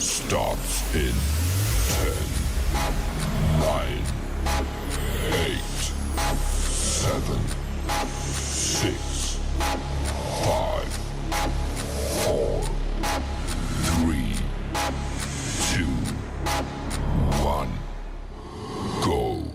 starts in 10, 9, 8, 7, 6, 5, 4, 3, 2, 1, go.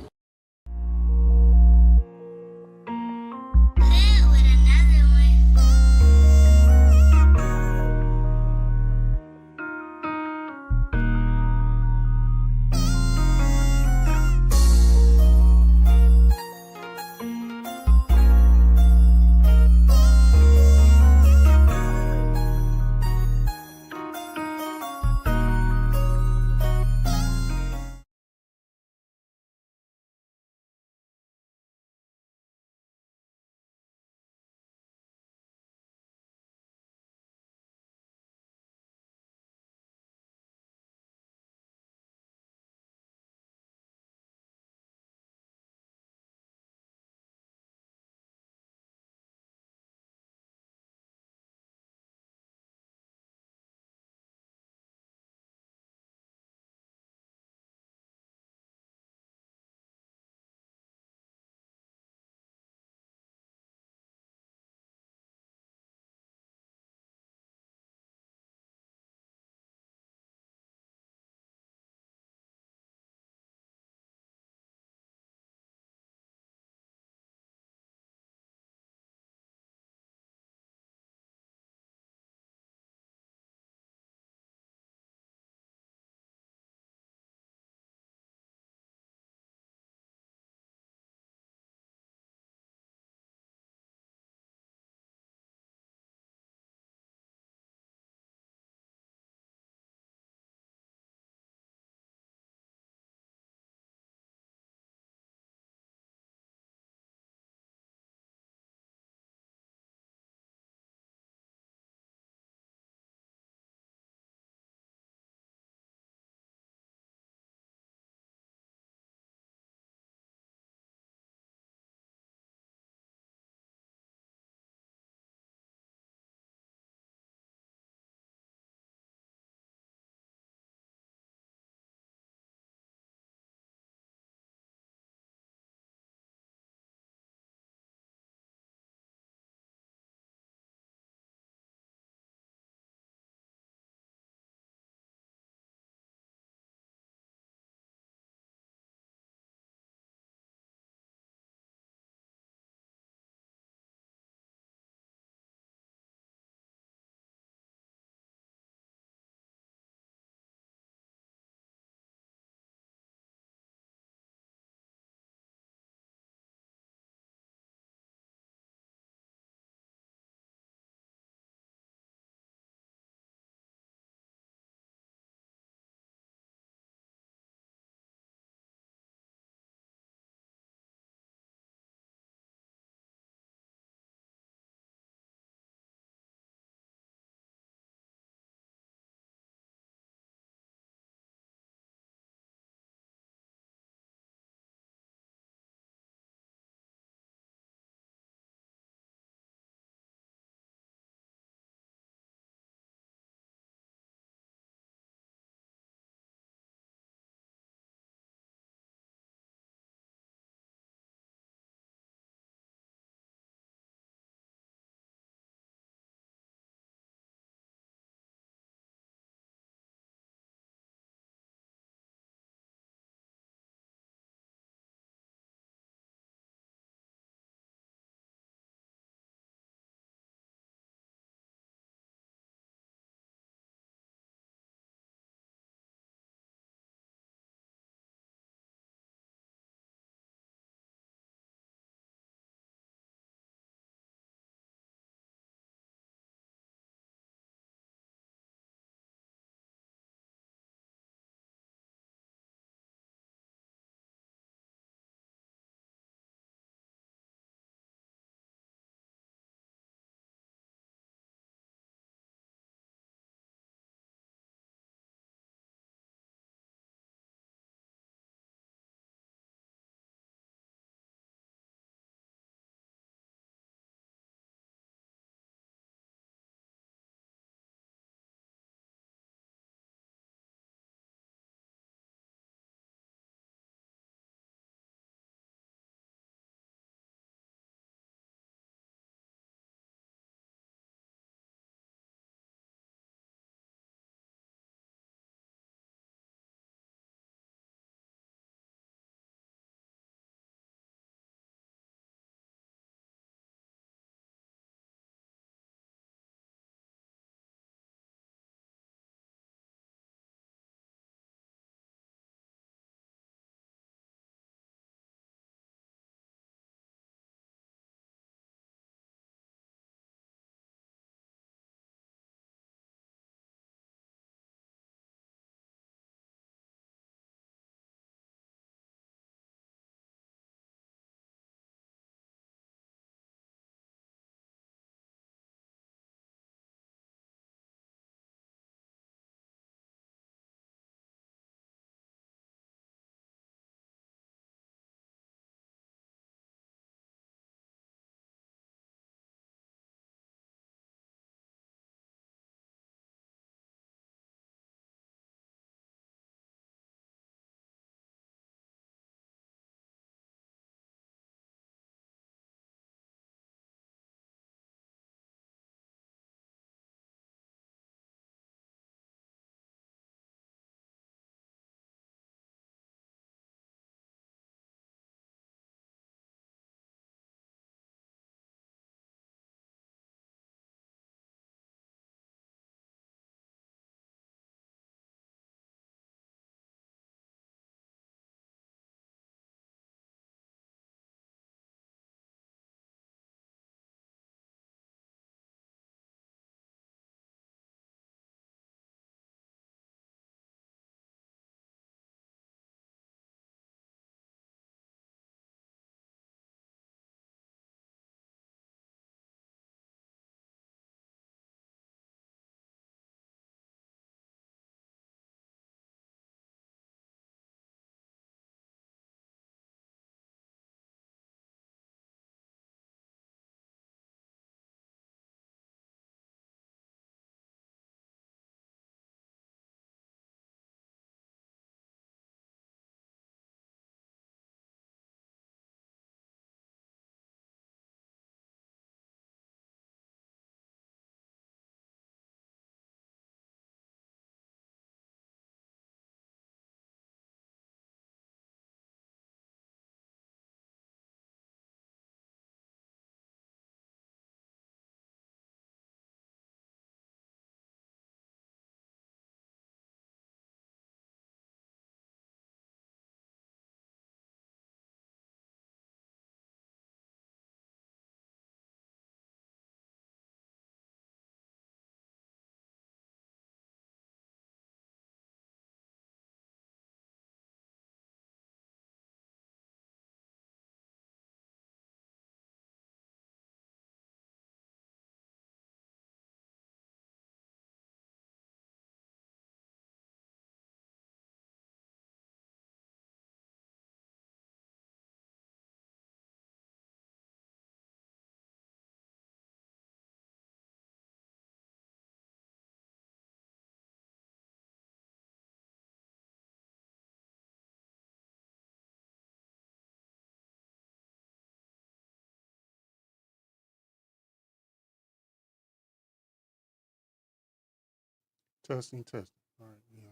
Testing, testing. All right, we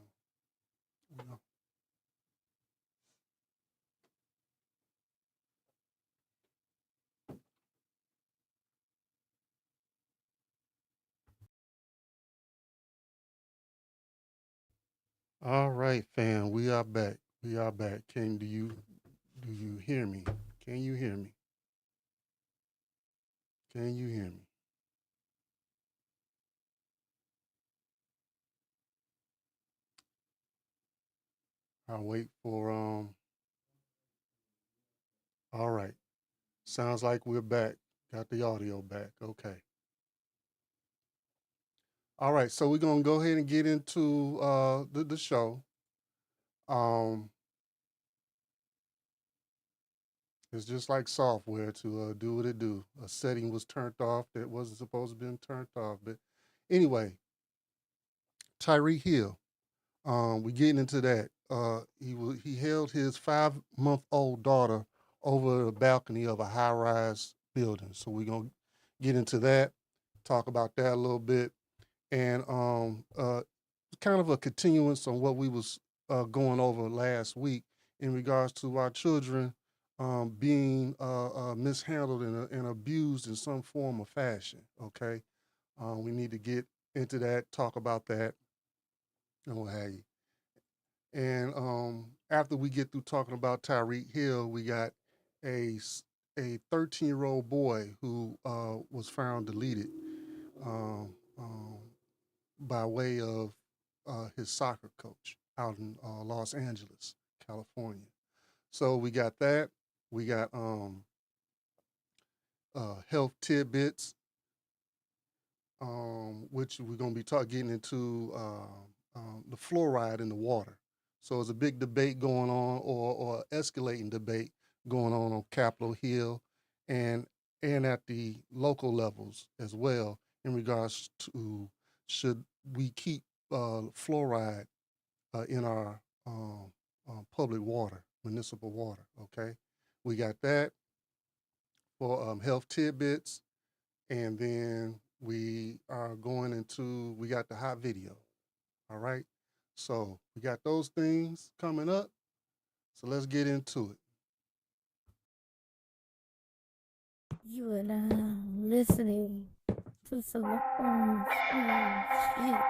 on. All right, fam. We are back. We are back. Do you hear me? Can you hear me? Can you hear me? I'll wait for all right. Sounds like we're back. Got the audio back. Okay. All right, so we're gonna go ahead and get into the show. Um it's just like software to do what it do. A setting was turned off that wasn't supposed to be turned off. But anyway, Tyreek Hill. We getting into that. He held his 5-month-old daughter over the balcony of a high-rise building. So we're gonna get into that, talk about that a little bit, and kind of a continuance on what we was going over last week in regards to our children being mishandled and abused in some form or fashion. Okay, we need to get into that, talk about that, and what have you. And after we get through talking about Tyreek Hill, we got a 13-year-old boy who was found deleted um, um, by way of his soccer coach out in Los Angeles, California. So we got that. We got health tidbits, which we're going to be getting into the fluoride in the water. So it's a big debate going on, or escalating debate going on Capitol Hill, and at the local levels as well in regards to should we keep fluoride in our public water, municipal water. Okay, we got that for health tidbits, and then we are going into we got the hot video. All right, so we got those things coming up, so let's get into it. You are now listening to some old school shit. Yeah, yeah.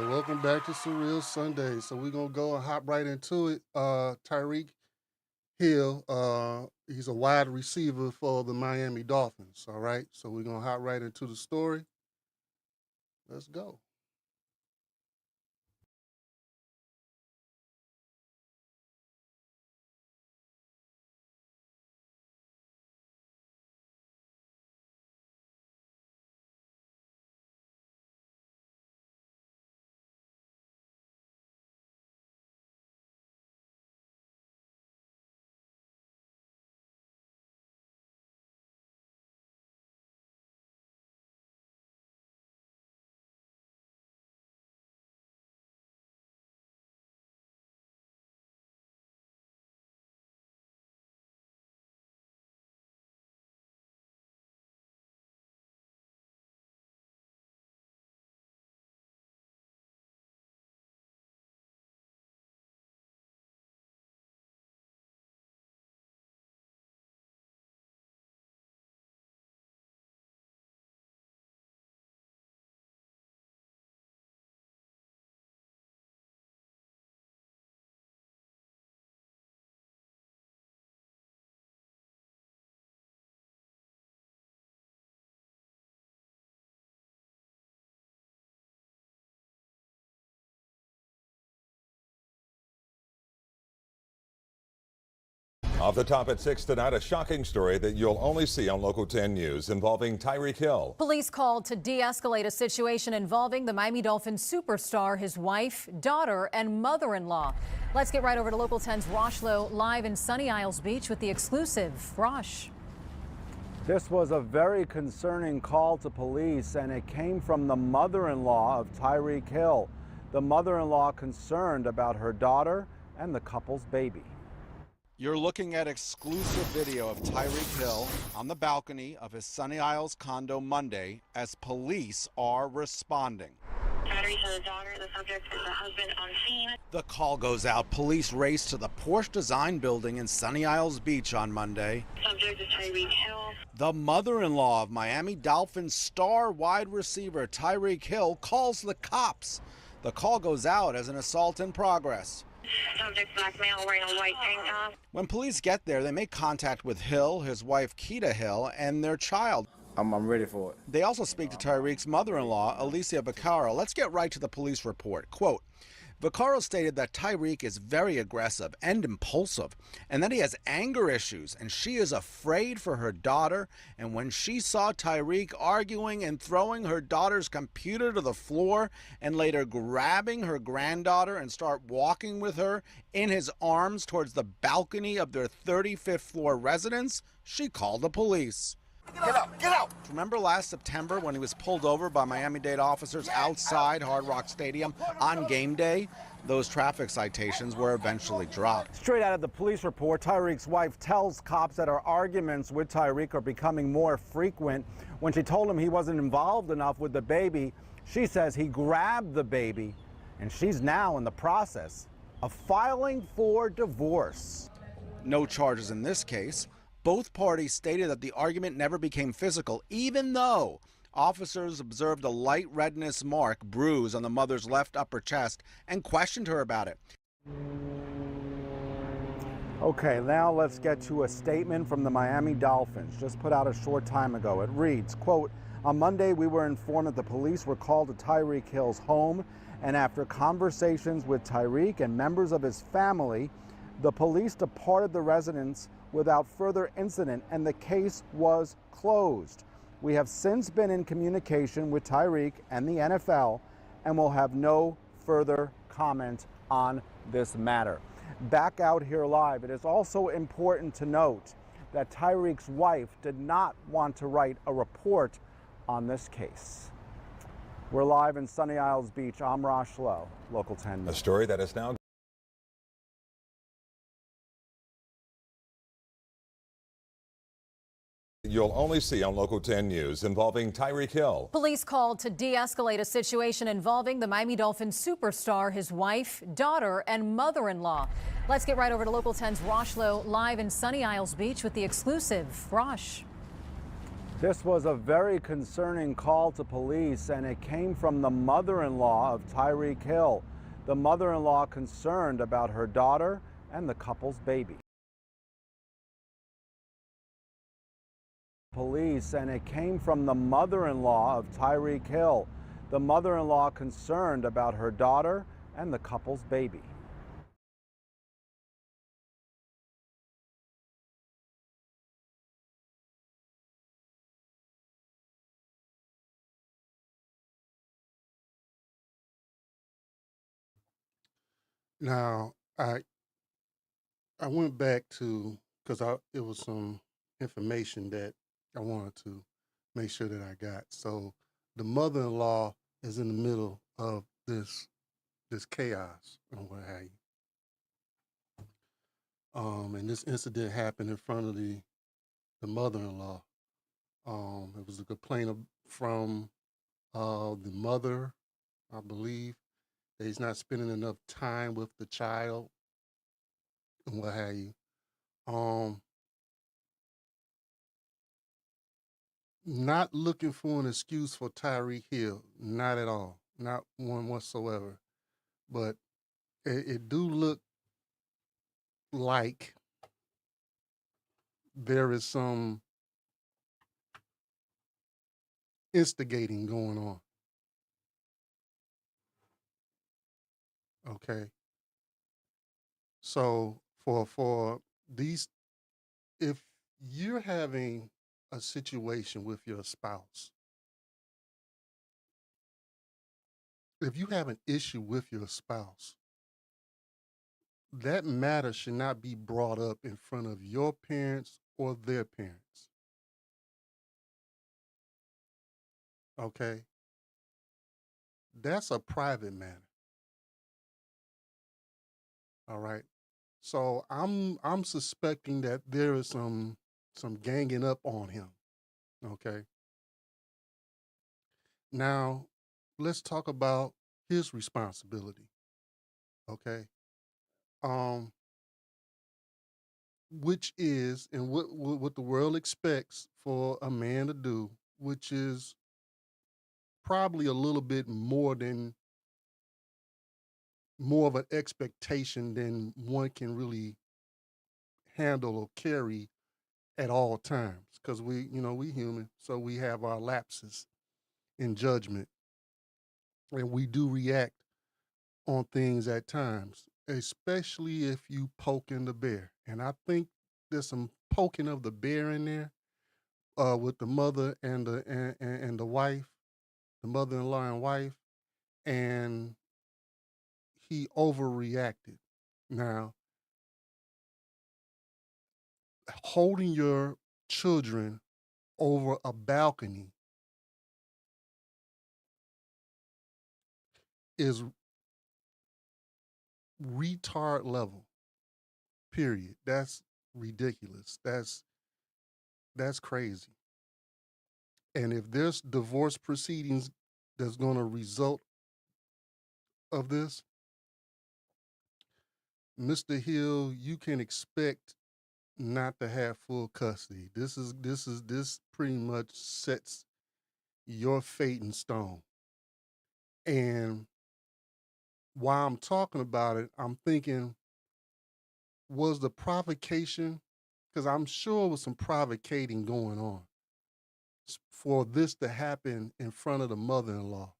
Welcome back to Surreal Sunday. So we're gonna go and hop right into it. Tyreek Hill, he's a wide receiver for the Miami Dolphins. All right, so we're gonna hop right into the story. Let's go. Off the top at 6 tonight, a shocking story that you'll only see on Local 10 News involving Tyreek Hill. Police called to de-escalate a situation involving the Miami Dolphins superstar, his wife, daughter, and mother-in-law. Let's get right over to Local 10's Rosh Lowe live in Sunny Isles Beach with the exclusive. Rosh. This was a very concerning call to police, and it came from the mother-in-law of Tyreek Hill. The mother-in-law concerned about her daughter and the couple's baby. You're looking at exclusive video of Tyreek Hill on the balcony of his Sunny Isles condo Monday as police are responding. Battery to the daughter. The subject is the husband on scene. The call goes out. Police race to the Porsche Design building in Sunny Isles Beach on Monday. Subject is Tyreek Hill. The mother-in-law of Miami Dolphins star wide receiver Tyreek Hill calls the cops. The call goes out as an assault in progress. Subject black male wearing a white tank top. When police get there, they make contact with Hill, his wife Keita Hill, and their child. I'm ready for it. They also speak to Tyreek's mother-in-law, Alicia Vaccaro. Let's get right to the police report. Quote, Vaccaro stated that Tyreek is very aggressive and impulsive, and that he has anger issues, and she is afraid for her daughter. And when she saw Tyreek arguing and throwing her daughter's computer to the floor, and later grabbing her granddaughter and start walking with her in his arms towards the balcony of their 35th floor residence, she called the police. Get out! Get out! Remember last September when he was pulled over by Miami-Dade officers outside Hard Rock Stadium on game day? Those traffic citations were eventually dropped. Straight out of the police report, Tyreek's wife tells cops that her arguments with Tyreek are becoming more frequent. When she told him he wasn't involved enough with the baby, she says he grabbed the baby, and she's now in the process of filing for divorce. No charges in this case. Both parties stated that the argument never became physical, even though officers observed a light redness mark bruise on the mother's left upper chest and questioned her about it. Okay, now let's get to a statement from the Miami Dolphins, just put out a short time ago. It reads, quote, on Monday, we were informed that the police were called to Tyreek Hill's home, and after conversations with Tyreek and members of his family, the police departed the residence without further incident, and the case was closed. We have since been in communication with Tyreek and the NFL and will have no further comment on this matter. Back out here live, it is also important to note that Tyreek's wife did not want to write a report on this case. We're live in Sunny Isles Beach. I'm Rosh Lowe, Local 10 News. A story that is now you'll only see on Local 10 News involving Tyreek Hill. Police called to de-escalate a situation involving the Miami Dolphins superstar, his wife, daughter, and mother-in-law. Let's get right over to Local 10's Rosh Lowe live in Sunny Isles Beach with the exclusive. Rosh. This was a very concerning call to police, and it came from the mother-in-law of Tyreek Hill. The mother-in-law concerned about her daughter and the couple's baby. Police, and it came from the mother-in-law of Tyreek Hill. The mother-in-law concerned about her daughter and the couple's baby. Now, I went back to, because it was some information that I wanted to make sure that I got. So the mother-in-law is in the middle of this chaos and what have you. And this incident happened in front of the mother-in-law. It was a complaint from the mother, I believe, that he's not spending enough time with the child and what have you. Not looking for an excuse for Tyreek Hill, not at all, not one whatsoever. But it do look like there is some instigating going on. Okay. So for these if you're having a situation with your spouse, if you have an issue with your spouse, that matter should not be brought up in front of your parents or their parents. Okay? That's a private matter. All right. So I'm suspecting that there is some ganging up on him. Okay. Now let's talk about his responsibility. Okay. Um, which is and what the world expects for a man to do, which is probably a little bit more of an expectation than one can really handle or carry at all times. Because we human, so we have our lapses in judgment, and we do react on things at times, especially if you poking the bear. And I think there's some poking of the bear in there with the mother and the wife, the mother-in-law and wife, and he overreacted. Now, holding your children over a balcony is retard level. Period. That's ridiculous. That's crazy. And if there's divorce proceedings that's going to result of this, Mr. Hill, you can expect not to have full custody. This pretty much sets your fate in stone. And while I'm talking about it, I'm thinking, was the provocation, because I'm sure there was some provocating going on for this to happen in front of the mother-in-law.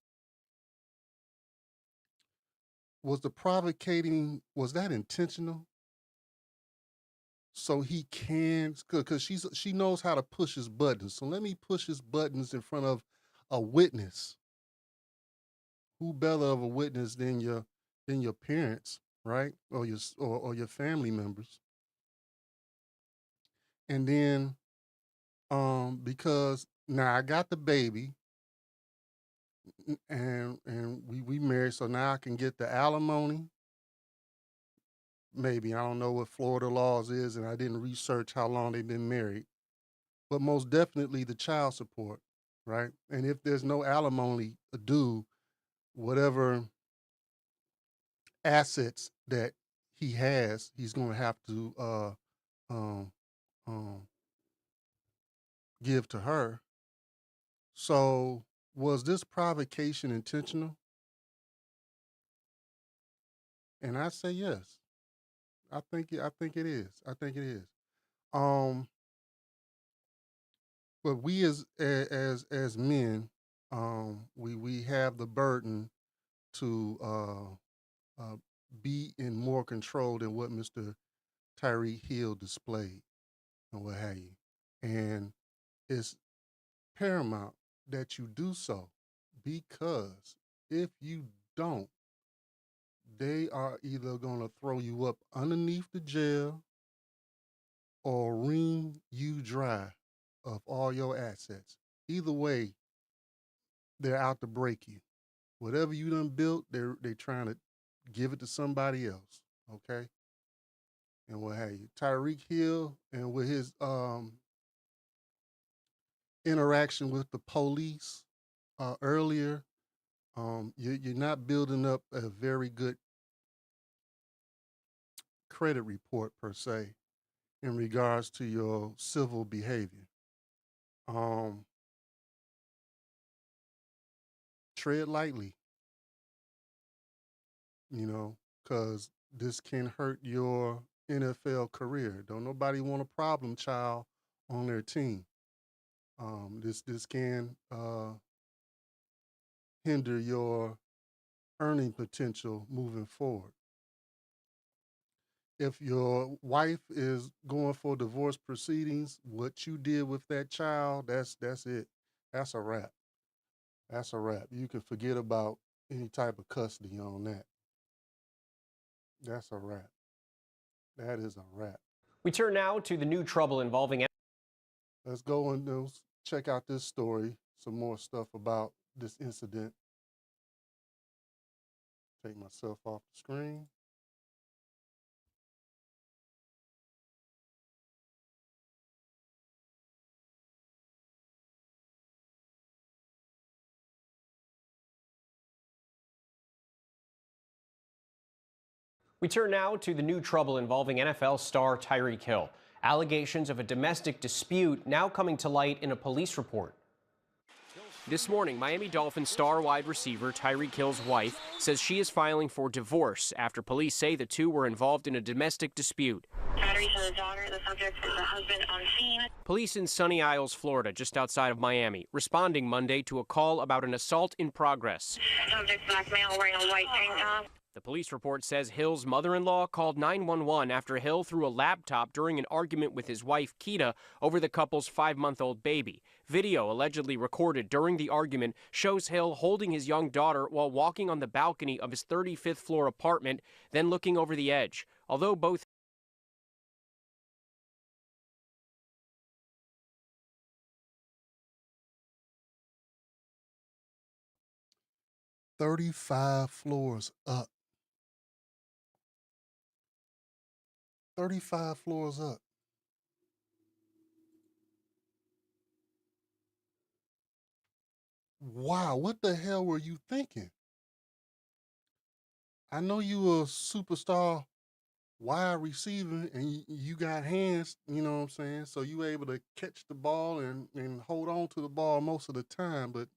Was the provocating, was that intentional? So he can, because she knows how to push his buttons. So let me push his buttons in front of a witness. Who better of a witness than your parents, right? Or your family members. And then because now I got the baby and we married, so now I can get the alimony. Maybe I don't know what Florida laws is, and I didn't research how long they've been married, but most definitely the child support, right? And if there's no alimony due, whatever assets that he has, he's going to have to um, um, give to her. So was this provocation intentional? And I say yes. I think it is. I think it is. Um, but we as men, we have the burden to uh, be in more control than what Mr. Tyreek Hill displayed and what have you. And it's paramount that you do so, because if you don't, they are either going to throw you up underneath the jail or wring you dry of all your assets. Either way, they're out to break you. Whatever you done built, they trying to give it to somebody else. Okay, and what have you. Tyreek Hill, and with his interaction with the police earlier, you're not building up a very good credit report per se in regards to your civil behavior. Um, Tread lightly, because this can hurt your NFL career. Don't nobody want a problem child on their team. This can hinder your earning potential moving forward. if your wife is going for divorce proceedings, what you did with that child, that's it. That's a wrap. That's a wrap. You can forget about any type of custody on that. That's a wrap. That is a wrap. We turn now to the new trouble involving. Let's go and check out this story. Some more stuff about this incident. Take myself off the screen. We turn now to the new trouble involving NFL star Tyreek Hill. Allegations of a domestic dispute now coming to light in a police report. This morning, Miami Dolphins star wide receiver Tyreek Hill's wife says she is filing for divorce after police say the two were involved in a domestic dispute. Battery to the daughter. The subject is the husband on scene. Police in Sunny Isles, Florida, just outside of Miami, responding Monday to a call about an assault in progress. Subject black male wearing a white tank top. The police report says Hill's mother-in-law called 911 after Hill threw a laptop during an argument with his wife, Keita, over the couple's 5-month-old baby. Video allegedly recorded during the argument shows Hill holding his young daughter while walking on the balcony of his 35th floor apartment, then looking over the edge. Although both 35 floors up. 35 floors up. Wow, what the hell were you thinking? I know you a superstar wide receiver and you got hands, you know what I'm saying? So you able to catch the ball and hold on to the ball most of the time, but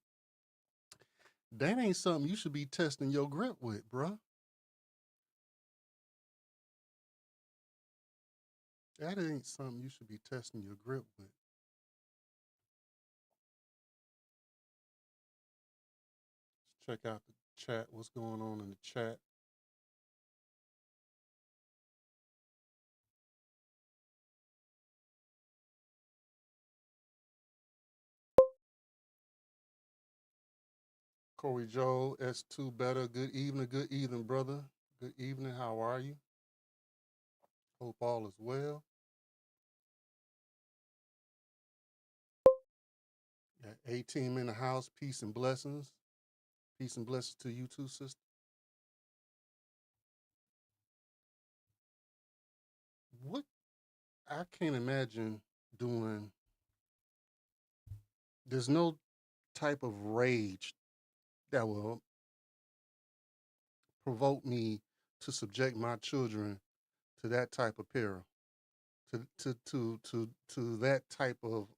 that ain't something you should be testing your grip with, bruh. That ain't something you should be testing your grip with. Let's check out the chat. What's going on in the chat? Corey Joe, S2 Better. Good evening, brother. Good evening. How are you? Hope all is well. Got A-Team in the house. Peace and blessings. Peace and blessings to you too, sister. What I can't imagine doing. There's no type of rage that will provoke me to subject my children to that type of peril, to that type of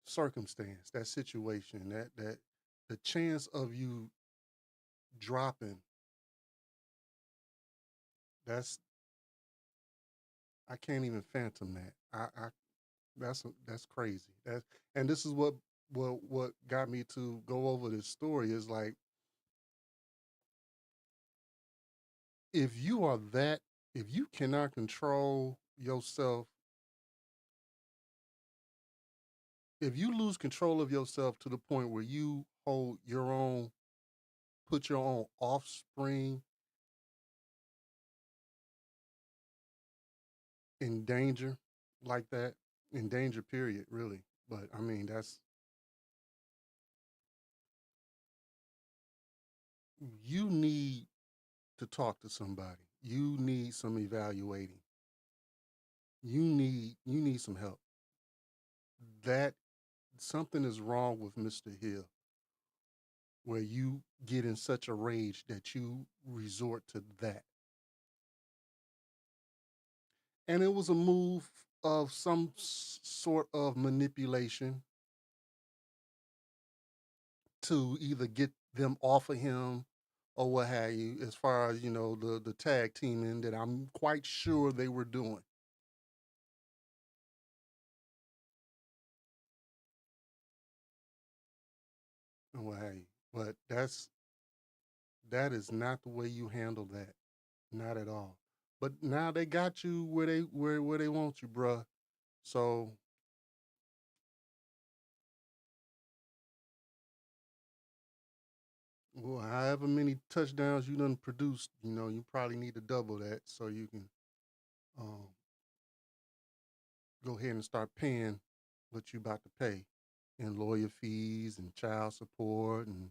circumstance, that situation, that the chance of you dropping. That's I can't even phantom that. That's crazy. And this is what got me to go over this story is like, if you cannot control yourself, if you lose control of yourself to the point where you put your own offspring in danger like that, in danger period, really. But I mean, you need to talk to somebody. You need some evaluating. You need some help. That something is wrong with Mr. Hill, where you get in such a rage that you resort to that. And it was a move of some sort of manipulation to either get them off of him or what have you, as far as, the tag teaming that I'm quite sure they were doing. And what have you. But That is not the way you handle that. Not at all. But now they got you where they want you, bruh. So well, however many touchdowns you done produced, you probably need to double that so you can um, go ahead and start paying what you about to pay in lawyer fees and child support and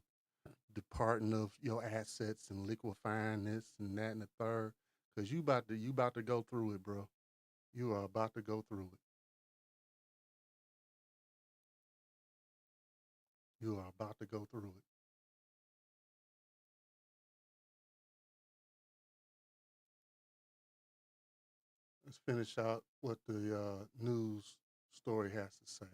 departing of your assets and liquefying this and that and the third. Cause you about to go through it, bro. You are about to go through it. You are about to go through it. Let's finish out what the news story has to say.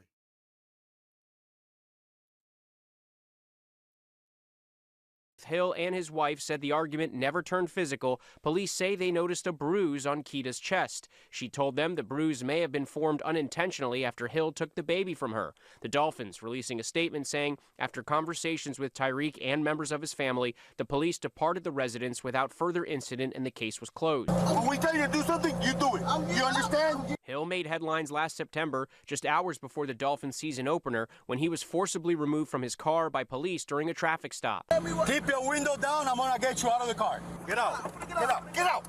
Hill and his wife said the argument never turned physical. Police say they noticed a bruise on Kita's chest. She told them the bruise may have been formed unintentionally after Hill took the baby from her. The Dolphins releasing a statement saying after conversations with Tyreek and members of his family, the police departed the residence without further incident and the case was closed. When we tell you to do something, you do it. You understand? Hill made headlines last September, just hours before the Dolphins season opener, when he was forcibly removed from his car by police during a traffic stop. Keep your window down. I'm gonna get you out of the car. Get out. Get out. Get out.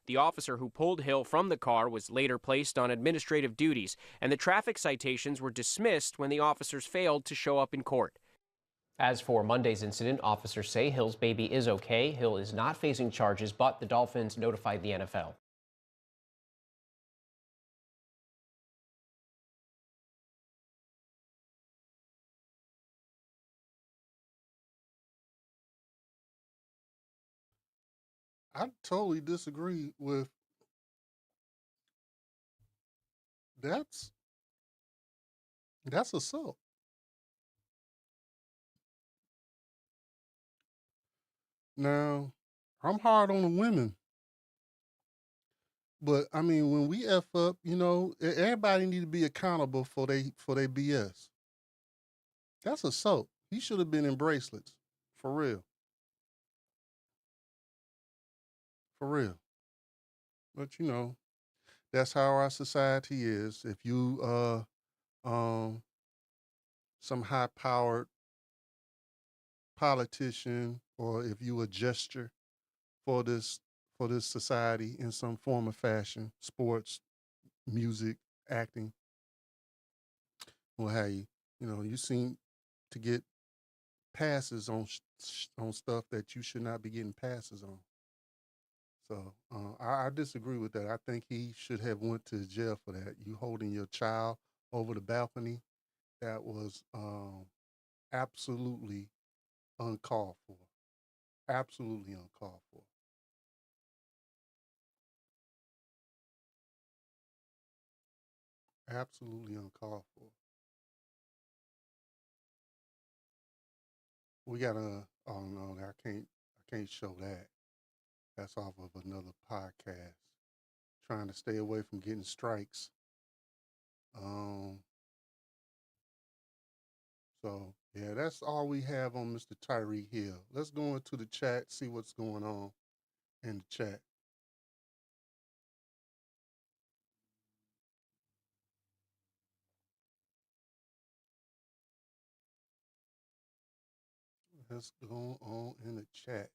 The officer who pulled Hill from the car was later placed on administrative duties, and the traffic citations were dismissed when the officers failed to show up in court. As for Monday's incident, officers say Hill's baby is okay. Hill is not facing charges, but the Dolphins notified the NFL. I totally disagree with that's assault. Now, I'm hard on the women, but I mean when we F up, everybody need to be accountable for they BS. That's assault. He should have been in bracelets. For real. For real. But that's how our society is. If you some high powered politician or if you a gesture for this society in some form or fashion, sports, music, acting, what have you, you seem to get passes on stuff that you should not be getting passes on. So I disagree with that. I think he should have went to jail for that. You holding your child over the balcony, that was absolutely uncalled for. Absolutely uncalled for. Absolutely uncalled for. We gotta. Oh no, I can't show that. That's off of another podcast. Trying to stay away from getting strikes. So yeah, that's all we have on Mr. Tyreek Hill. Let's go into the chat, see what's going on in the chat. Let's go on in the chat.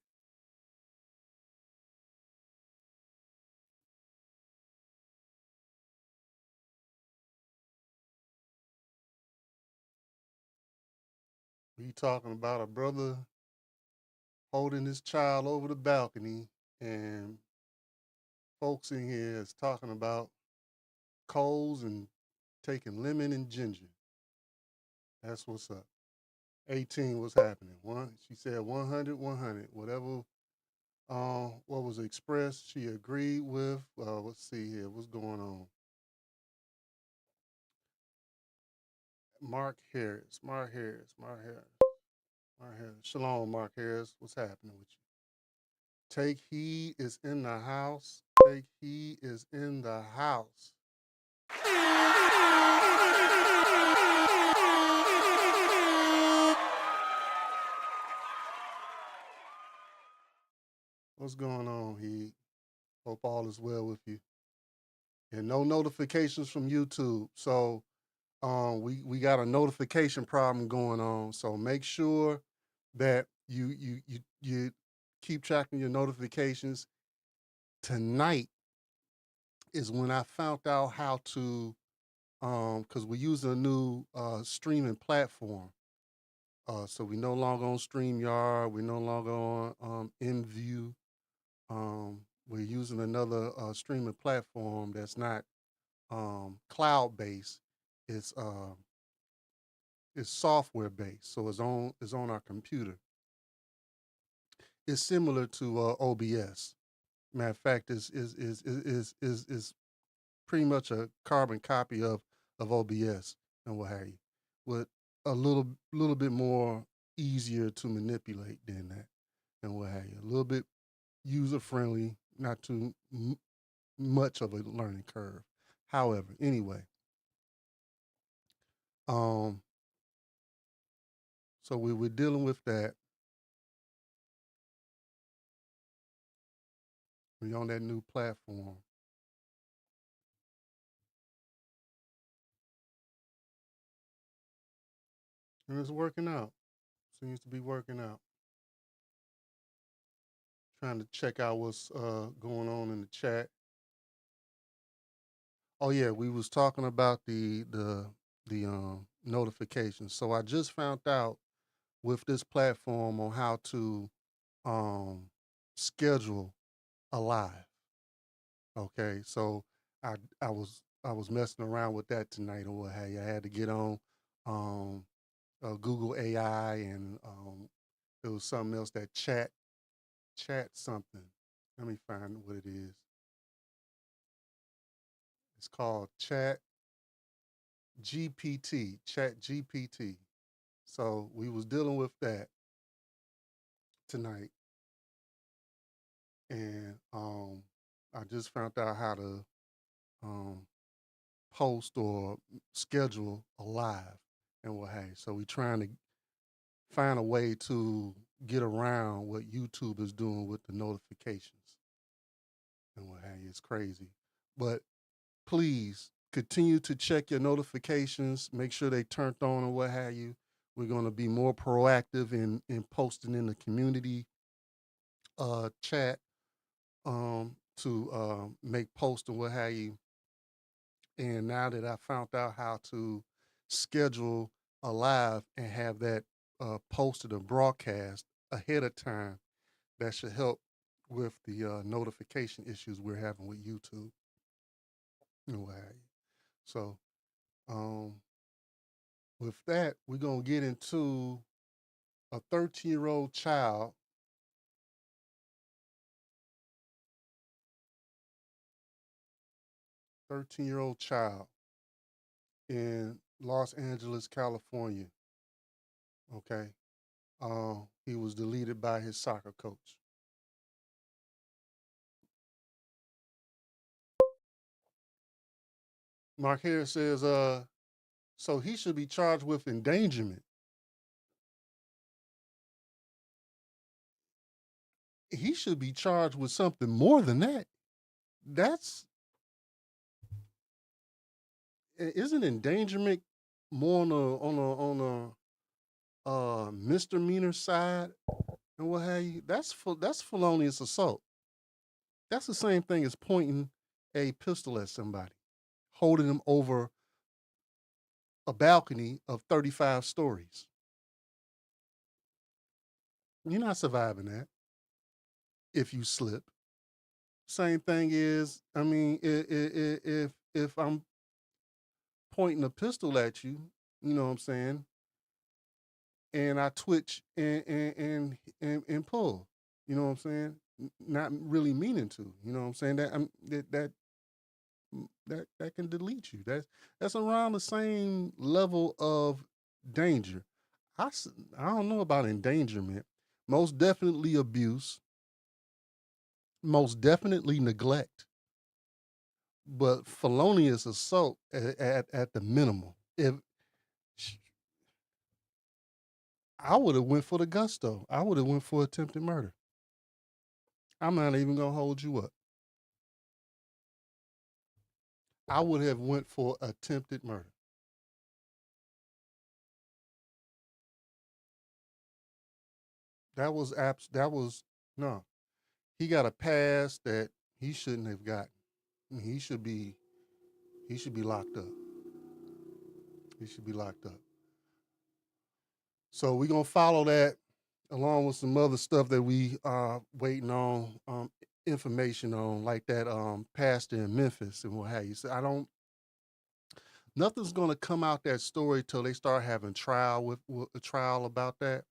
We talking about a brother holding his child over the balcony, and folks in here is talking about coals and taking lemon and ginger. That's what's up. 18, what's happening? She said 100, 100. Whatever what was expressed, she agreed with. Let's see here. What's going on? Mark Harris. Shalom, Mark Harris. What's happening with you? Take Heed is in the house. Take Heed is in the house. What's going on, He? Hope all is well with you. And no notifications from YouTube. So we got a notification problem going on. So make sure that you keep tracking your notifications. Tonight is when I found out how to because we're using a new streaming platform. So we no longer on StreamYard, we're no longer on InView. We're using another streaming platform that's not cloud based. It's software based, so it's on our computer. It's similar to OBS. Matter of fact, is pretty much a carbon copy of OBS and what have you, with a little bit more easier to manipulate than that and what have you. A little bit user friendly, not too much of a learning curve. However, anyway, so we were dealing with that. We're on that new platform. And it's working out. Seems to be working out. Trying to check out what's going on in the chat. Oh yeah, we was talking about the notifications. So I just found out with this platform on how to schedule a live. Okay, so I was messing around with that tonight or what have you. I had to get on Google AI and there was something else that chat something. Let me find what it is. It's called Chat GPT. Chat GPT. So we was dealing with that tonight, and I just found out how to post or schedule a live and what have you. So we trying to find a way to get around what YouTube is doing with the notifications and what have you. It's crazy, but please continue to check your notifications. Make sure they turned on and what have you. We're going to be more proactive in posting in the community chat to make posts and what have you. And now that I found out how to schedule a live and have that posted or broadcast ahead of time, that should help with the notification issues we're having with YouTube and what have you. So with that, we're going to get into a 13-year-old child in Los Angeles, California. Okay. He was deleted by his soccer coach. Mark Harris says, so he should be charged with endangerment. He should be charged with something more than that. Isn't endangerment more on a misdemeanor side and what have you? That's felonious assault. That's the same thing as pointing a pistol at somebody, holding them over a balcony of 35 stories. You're not surviving that if you slip. Same thing is, I mean, if I'm pointing a pistol at you, you know what I'm saying, and I twitch and pull, you know what I'm saying, not really meaning to, you know what I'm saying, that can delete you. That's around the same level of danger. I don't know about endangerment. Most definitely abuse. Most definitely neglect. But felonious assault at the minimum. If I would have went for the gusto, I would have went for attempted murder. I'm not even gonna hold you up. I would have went for attempted murder. That was no. He got a pass that he shouldn't have gotten. He should be locked up. He should be locked up. So we're gonna follow that along with some other stuff that we are waiting on information on, like that pastor in Memphis and what have you. So nothing's gonna come out that story till they start having trial with a trial about that.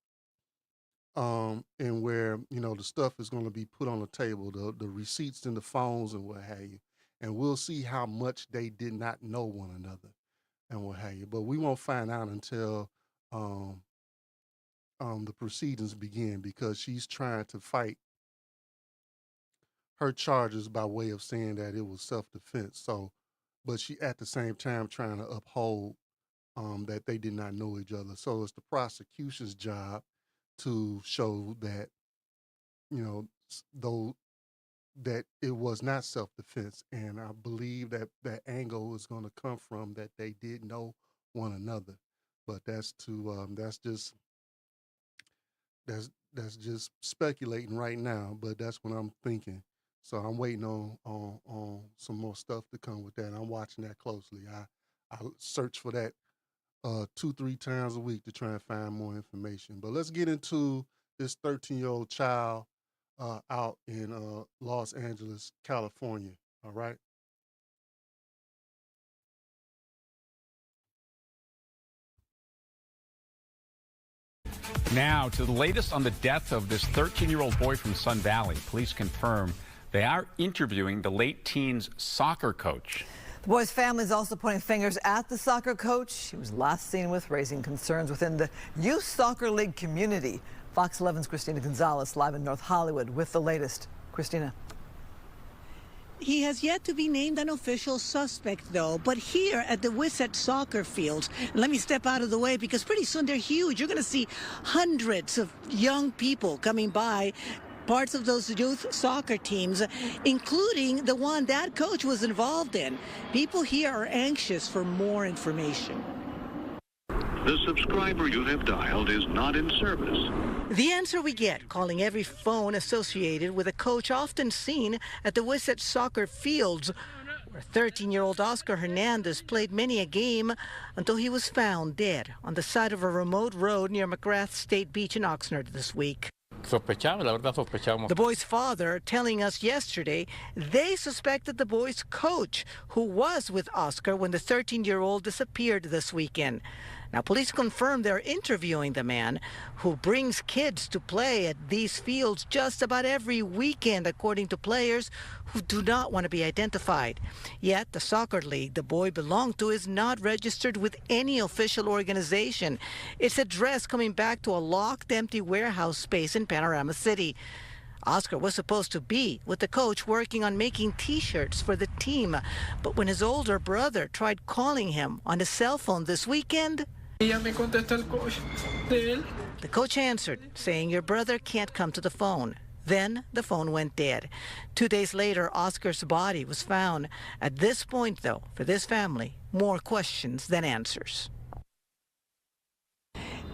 And where, the stuff is going to be put on the table, the receipts and the phones and what have you. And we'll see how much they did not know one another and what have you. But we won't find out until the proceedings begin, because she's trying to fight her charges by way of saying that it was self-defense. So, but she at the same time trying to uphold that they did not know each other. So it's the prosecution's job to show that, though that it was not self-defense. And I believe that that angle is going to come from that they did know one another. But that's just speculating right now, but that's what I'm thinking. So I'm waiting on some more stuff to come with that. I'm watching that closely. I search for that 2-3 times a week to try and find more information. But let's get into this 13-year-old child out in Los Angeles, California. All right. Now to the latest on the death of this 13-year-old boy from Sun Valley. Police confirm they are interviewing the late teen's soccer coach. The boy's family is also pointing fingers at the soccer coach he was last seen with, raising concerns within the youth soccer league community. Fox 11's Christina Gonzalez live in North Hollywood with the latest. Christina. He has yet to be named an official suspect, though. But here at the Wisset soccer fields, let me step out of the way because pretty soon they're huge. You're going to see hundreds of young people coming by, parts of those youth soccer teams, including the one that coach was involved in. People here are anxious for more information. The subscriber you have dialed is not in service. The answer we get, calling every phone associated with a coach often seen at the Wisset soccer fields, where 13-year-old Oscar Hernandez played many a game until he was found dead on the side of a remote road near McGrath State Beach in Oxnard this week. The boy's father telling us yesterday they suspected the boy's coach, who was with Oscar when the 13-year-old disappeared this weekend. Now, police confirm they're interviewing the man who brings kids to play at these fields just about every weekend, according to players who do not want to be identified. Yet, the soccer league the boy belonged to is not registered with any official organization. Its address coming back to a locked, empty warehouse space in Panorama City. Oscar was supposed to be with the coach working on making T-shirts for the team. But when his older brother tried calling him on his cell phone this weekend, the coach answered, saying, "Your brother can't come to the phone." Then the phone went dead. 2 days later, Oscar's body was found. At this point, though, for this family, more questions than answers.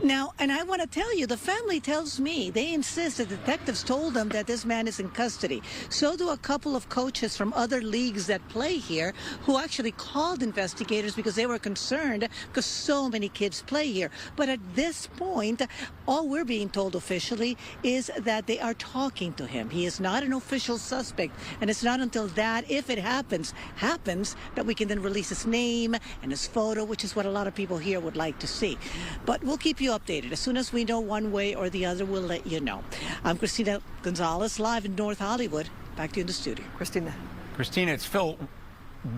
Now, and I want to tell you, the family tells me they insist that detectives told them that this man is in custody. So do a couple of coaches from other leagues that play here who actually called investigators because they were concerned because so many kids play here. But at this point, all we're being told officially is that they are talking to him. He is not an official suspect, and it's not until that, if it happens, that we can then release his name and his photo, which is what a lot of people here would like to see. But we'll keep you updated. As soon as we know one way or the other, we'll let you know. I'm Christina Gonzalez, live in North Hollywood. Back to you in the studio. Christina, it's Phil.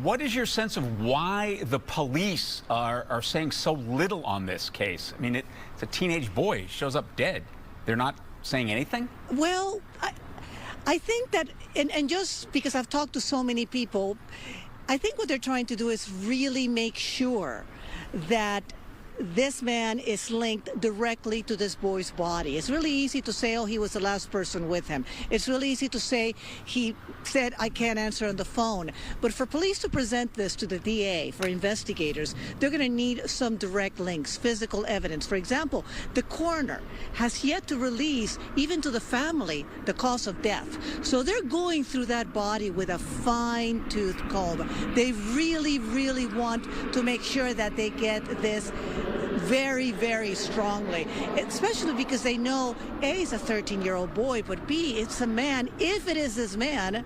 What is your sense of why the police are saying so little on this case? I mean, it's a teenage boy. He shows up dead. They're not saying anything? Well, I think that, and just because I've talked to so many people, I think what they're trying to do is really make sure that this man is linked directly to this boy's body. It's really easy to say, oh, he was the last person with him. It's really easy to say he said, I can't answer on the phone. But for police to present this to the DA, for investigators, they're going to need some direct links, physical evidence. For example, the coroner has yet to release, even to the family, the cause of death. So they're going through that body with a fine-tooth comb. They really, really want to make sure that they get this very, very strongly, especially because they know A, is a 13-year-old boy, but B, it's a man, if it is this man,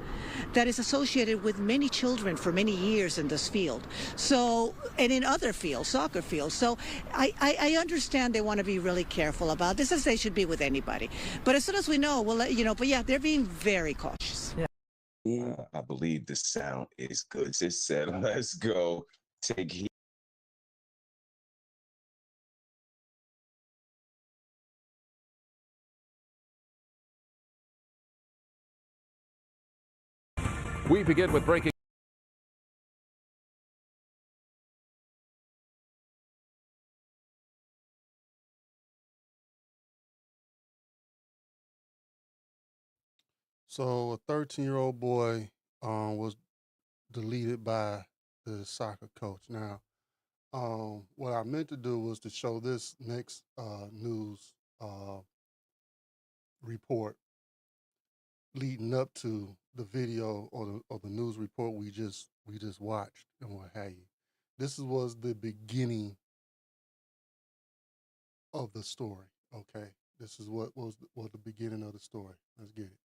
that is associated with many children for many years in this field. So, and in other fields, soccer fields. So I understand they want to be really careful about this, as they should be with anybody. But as soon as we know, we'll let you know. But yeah, they're being very cautious. Yeah. I believe the sound is good. It said, let's go take heat. We begin with breaking. So a 13-year-old boy was deleted by the soccer coach. Now, what I meant to do was to show this next news report leading up to the video or the news report we just watched and what have you. This was the beginning of the story. Okay, this is what was the beginning of the story. Let's get it.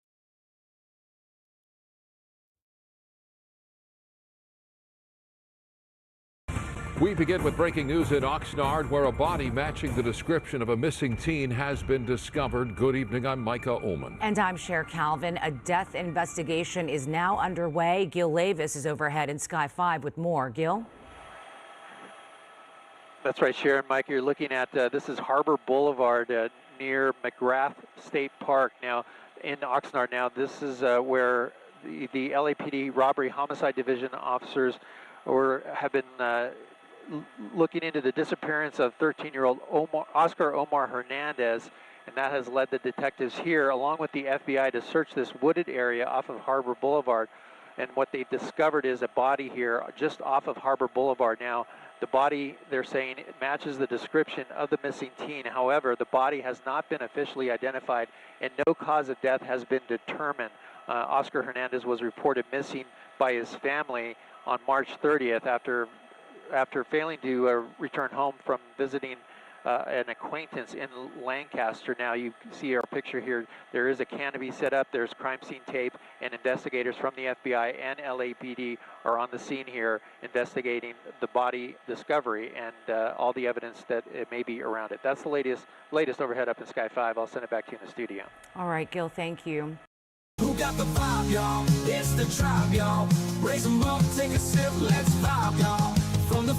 We begin with breaking news in Oxnard, where a body matching the description of a missing teen has been discovered. Good evening, I'm Micah Ullman. And I'm Cher Calvin. A death investigation is now underway. Gil Lavis is overhead in Sky 5 with more. Gil? That's right, Sharon. Mike, you're looking at, this is Harbor Boulevard near McGrath State Park. Now, in Oxnard. Now, this is where the LAPD Robbery Homicide Division officers have been looking into the disappearance of 13-year-old Oscar Omar Hernandez, and that has led the detectives here, along with the FBI, to search this wooded area off of Harbor Boulevard. And what they've discovered is a body here just off of Harbor Boulevard. Now, the body, they're saying, it matches the description of the missing teen. However, the body has not been officially identified, and no cause of death has been determined. Oscar Hernandez was reported missing by his family on March 30th after failing to return home from visiting an acquaintance in Lancaster. Now you see our picture here. There is a canopy set up. There's crime scene tape, and investigators from the FBI and LAPD are on the scene here investigating the body discovery and all the evidence that it may be around it. That's the latest overhead up in Sky 5. I'll send it back to you in the studio. All right, Gil, thank you. Who got the vibe, y'all? It's the tribe, y'all. Raise them up, take a sip, let's vibe, y'all. From the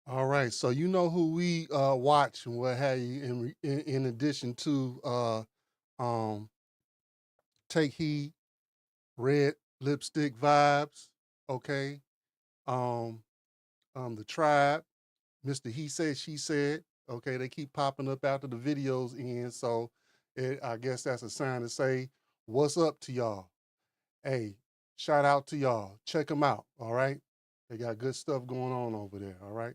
All right, so you know who we watch and what have you. In addition to Take Heed, Red Lipstick Vibes, okay. The Tribe, Mr. He Said, She Said, okay. They keep popping up after the videos end, so I guess that's a sign to say what's up to y'all. Hey, shout out to y'all. Check them out, all right. They got good stuff going on over there, all right.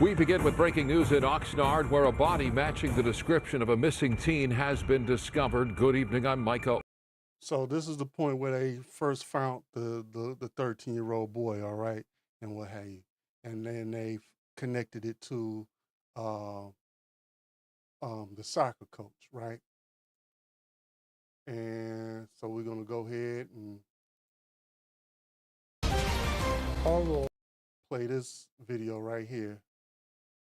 We begin with breaking news in Oxnard, where a body matching the description of a missing teen has been discovered. Good evening, I'm Micah. So this is the point where they first found the 13-year-old boy, all right, and what have you. And then they connected it to the soccer coach, right? And so we're gonna go ahead and play this video right here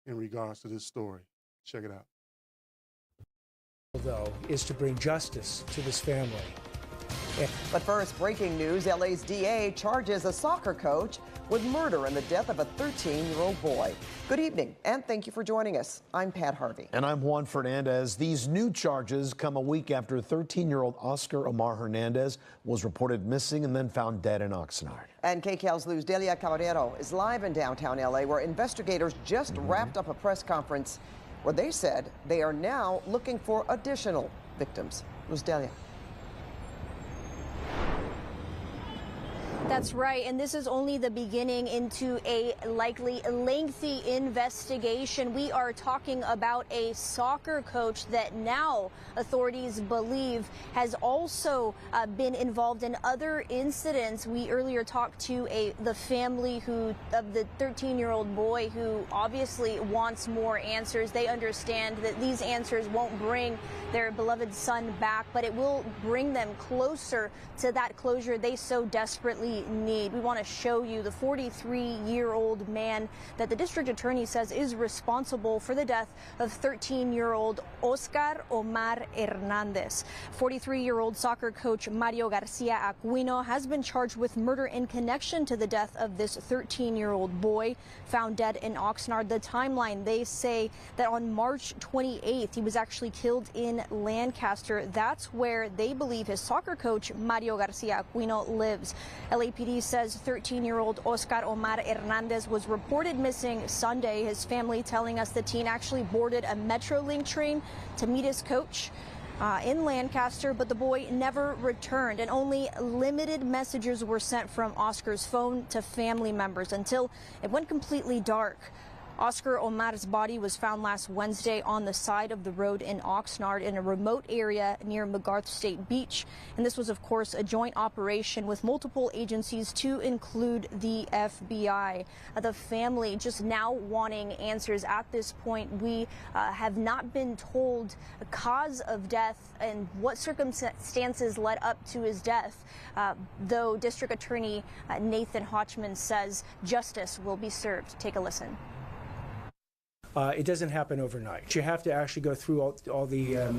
in regards to this story. Check it out. Though, is to bring justice to this family. But first, breaking news, LA's DA charges a soccer coach with murder in the death of a 13-year-old boy. Good evening, and thank you for joining us. I'm Pat Harvey. And I'm Juan Fernandez. These new charges come a week after 13-year-old Oscar Omar Hernandez was reported missing and then found dead in Oxnard. And KCAL's Luz Delia Caballero is live in downtown LA, where investigators just wrapped up a press conference where they said they are now looking for additional victims. Luz Delia. That's right, and this is only the beginning into a likely lengthy investigation. We are talking about a soccer coach that now authorities believe has also been involved in other incidents. We earlier talked to the family of the 13-year-old boy who obviously wants more answers. They understand that these answers won't bring their beloved son back, but it will bring them closer to that closure they so desperately need. We want to show you the 43-year-old man that the district attorney says is responsible for the death of 13-year-old Oscar Omar Hernandez. 43-year-old soccer coach Mario Garcia Aquino has been charged with murder in connection to the death of this 13-year-old boy found dead in Oxnard. The timeline, they say that on March 28th, he was actually killed in Lancaster. That's where they believe his soccer coach Mario Garcia Aquino lives. LAPD says 13-year-old Oscar Omar Hernandez was reported missing Sunday. His family telling us the teen actually boarded a Metrolink train to meet his coach in Lancaster, but the boy never returned, and only limited messages were sent from Oscar's phone to family members until it went completely dark. Oscar Omar's body was found last Wednesday on the side of the road in Oxnard in a remote area near McGarth State Beach. And this was, of course, a joint operation with multiple agencies to include the FBI. The family just now wanting answers at this point. We have not been told the cause of death and what circumstances led up to his death, though District Attorney Nathan Hodgman says justice will be served. Take a listen. It doesn't happen overnight. You have to actually go through all the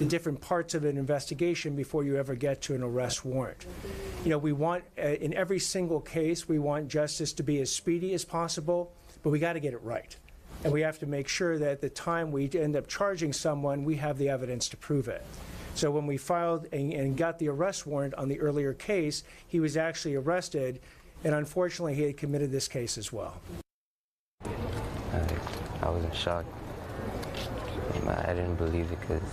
different parts of an investigation before you ever get to an arrest warrant. You know, we want, in every single case, we want justice to be as speedy as possible, but we got to get it right. And we have to make sure that at the time we end up charging someone, we have the evidence to prove it. So when we filed and got the arrest warrant on the earlier case, he was actually arrested, and unfortunately he had committed this case as well. I was in shock. I didn't believe it because,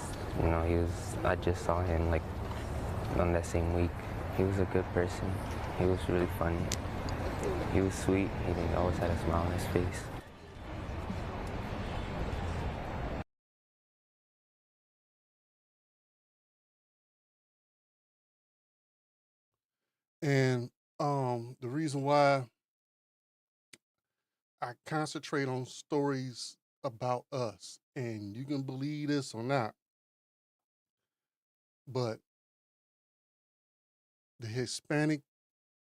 you know, I just saw him like on that same week. He was a good person. He was really funny. He was sweet. He always had a smile on his face. And the reason why I concentrate on stories about us, and you can believe this or not, but the Hispanic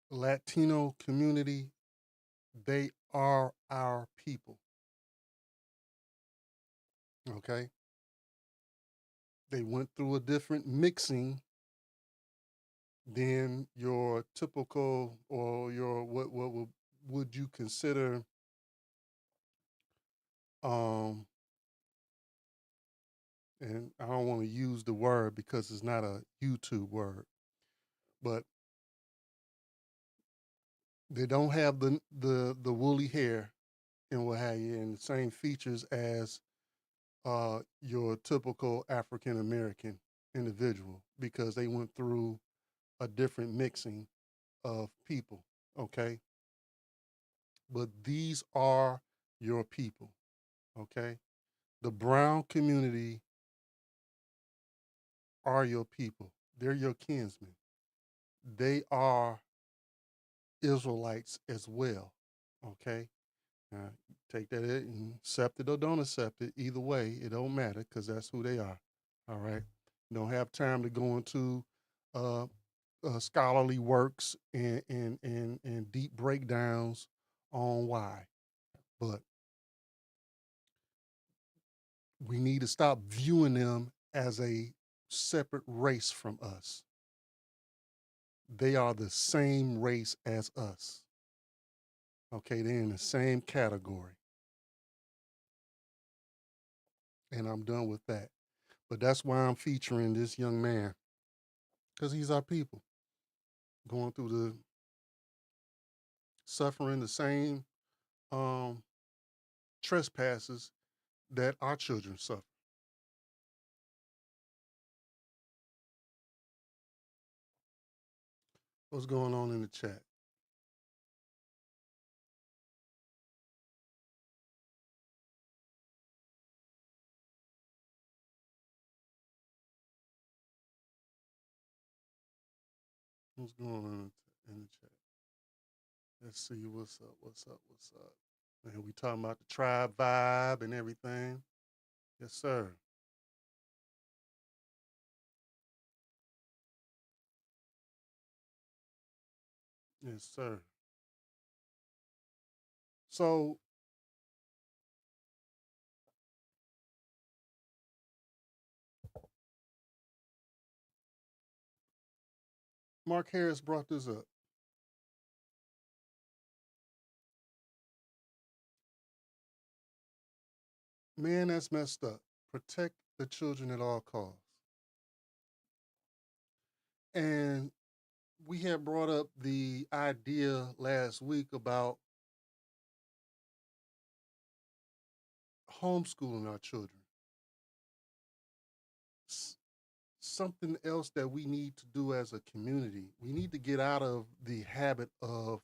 Latino community, they are our people. Okay? They went through a different mixing than your typical, or your what would you consider and I don't want to use the word because it's not a YouTube word, but they don't have the woolly hair and what have you, and the same features as your typical African American individual, because they went through a different mixing of people. Okay, but these are your people. Okay, the brown community are your people. They're your kinsmen. They are Israelites as well. Okay, now take that and accept it or don't accept it. Either way, it don't matter because that's who they are. All right, don't have time to go into scholarly works and deep breakdowns on why, but we need to stop viewing them as a separate race from us. They are the same race as us. Okay, they're in the same category. And I'm done with that. But that's why I'm featuring this young man, because he's our people, going through the suffering the same trespasses that our children suffer. What's going on in the chat? What's going on in the chat? Let's see what's up, what's up, what's up. And we talking about the tribe vibe and everything. Yes, sir. Yes, sir. So Mark Harris brought this up. Man, that's messed up. Protect the children at all costs. And we had brought up the idea last week about homeschooling our children. Something else that we need to do as a community. We need to get out of the habit of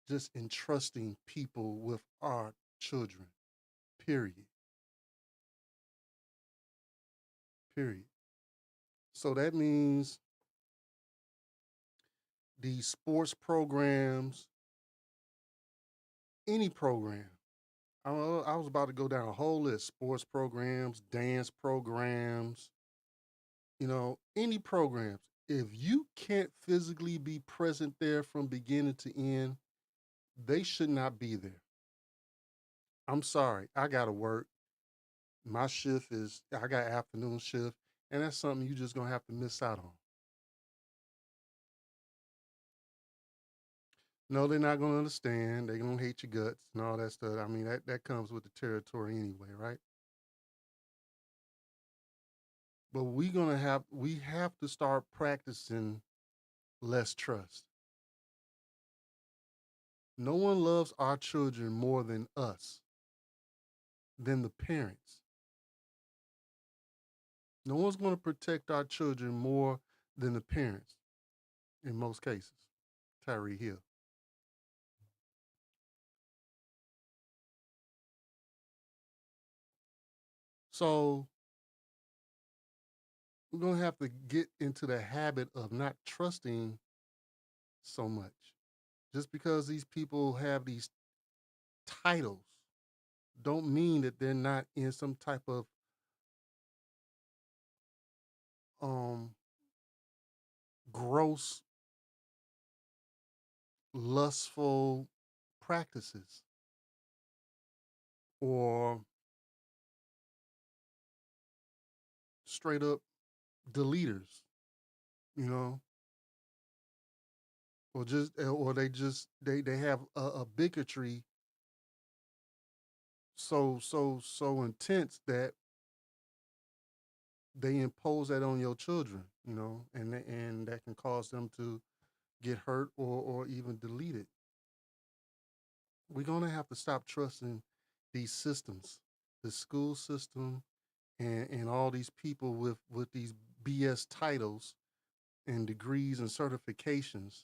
just entrusting people with our children. Period. Period. So that means these sports programs, any program. I was about to go down a whole list: sports programs, dance programs, any programs. If you can't physically be present there from beginning to end, they should not be there. I'm sorry, I gotta work. My shift I got afternoon shift, and that's something you just gonna have to miss out on. No, they're not gonna understand. They're gonna hate your guts and all that stuff. I mean, that comes with the territory anyway, right? But we have to start practicing less trust. No one loves our children more than us, than the parents. No one's going to protect our children more than the parents in most cases. Tyreek Hill. So we're going to have to get into the habit of not trusting so much. Just because these people have these titles don't mean that they're not in some type of gross, lustful practices or straight up deleters, you know, or they have a bigotry so intense that they impose that on your children, and that can cause them to get hurt or even delete it. We're gonna have to stop trusting these systems, the school system, and all these people with these BS titles and degrees and certifications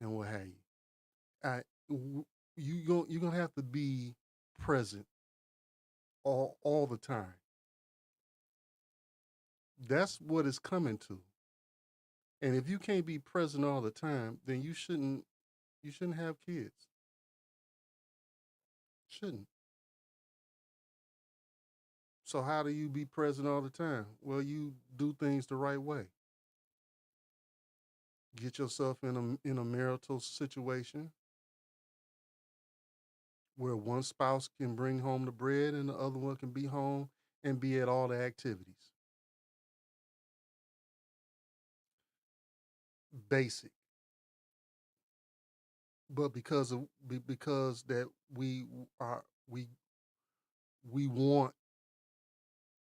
and what have you. You're gonna have to be present all the time. That's what it's coming to. And if you can't be present all the time, then you shouldn't have kids. Shouldn't. So how do you be present all the time? Well, you do things the right way. Get yourself in a marital situation where one spouse can bring home the bread and the other one can be home and be at all the activities. Basic. but because that are we want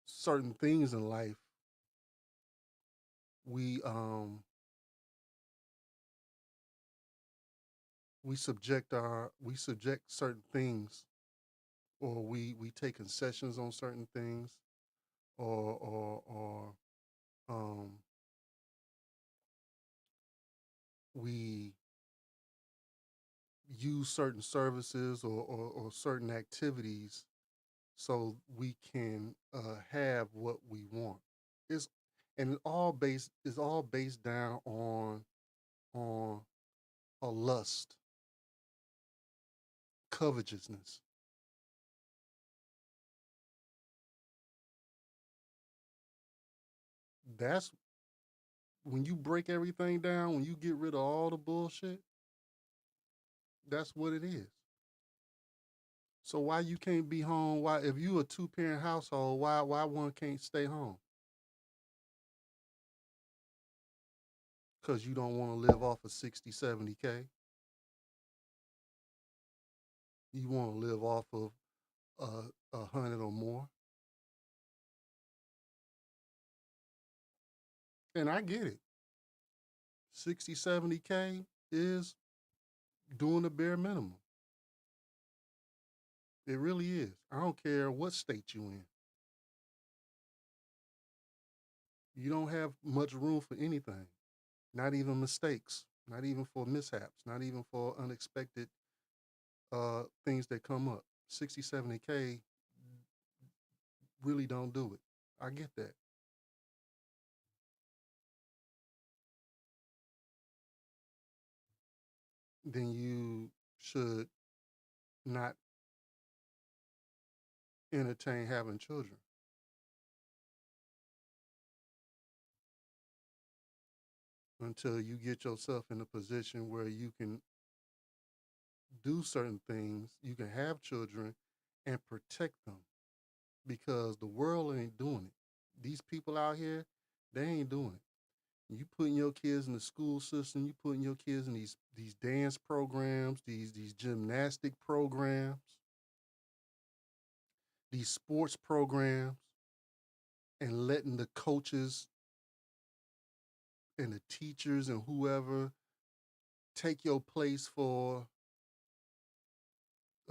certain things in life, we subject certain things, or we take concessions on certain things, or we use certain services or certain activities so we can have what we want. It's and it's all based down on a lust, covetousness. That's when you break everything down, when you get rid of all the bullshit, that's what it is. So why you can't be home? Why, if you a 2-parent household, why one can't stay home? Because you don't want to live off of 60, 70K. You want to live off of 100 or more. And I get it. 60, 70K is doing the bare minimum. It really is. I don't care what state you in. You don't have much room for anything, not even mistakes, not even for mishaps, not even for unexpected things that come up. 60, 70K really don't do it. I get that. Then you should not entertain having children. Until you get yourself in a position where you can do certain things, you can have children and protect them, because the world ain't doing it. These people out here, they ain't doing it. You putting your kids in the school system, you putting your kids in these dance programs, these gymnastic programs, these sports programs, and letting the coaches and the teachers and whoever take your place for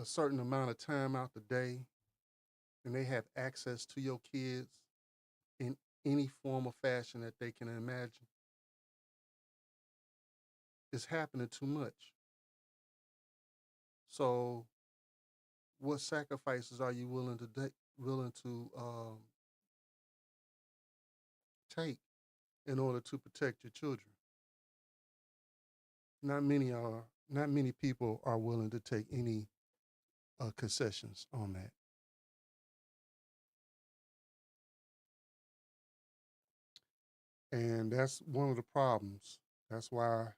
a certain amount of time out the day, and they have access to your kids in any form or fashion that they can imagine. It's happening too much. So, what sacrifices are you willing to take in order to protect your children? Not many are. Not many people are willing to take any concessions on that. And that's one of the problems. That's why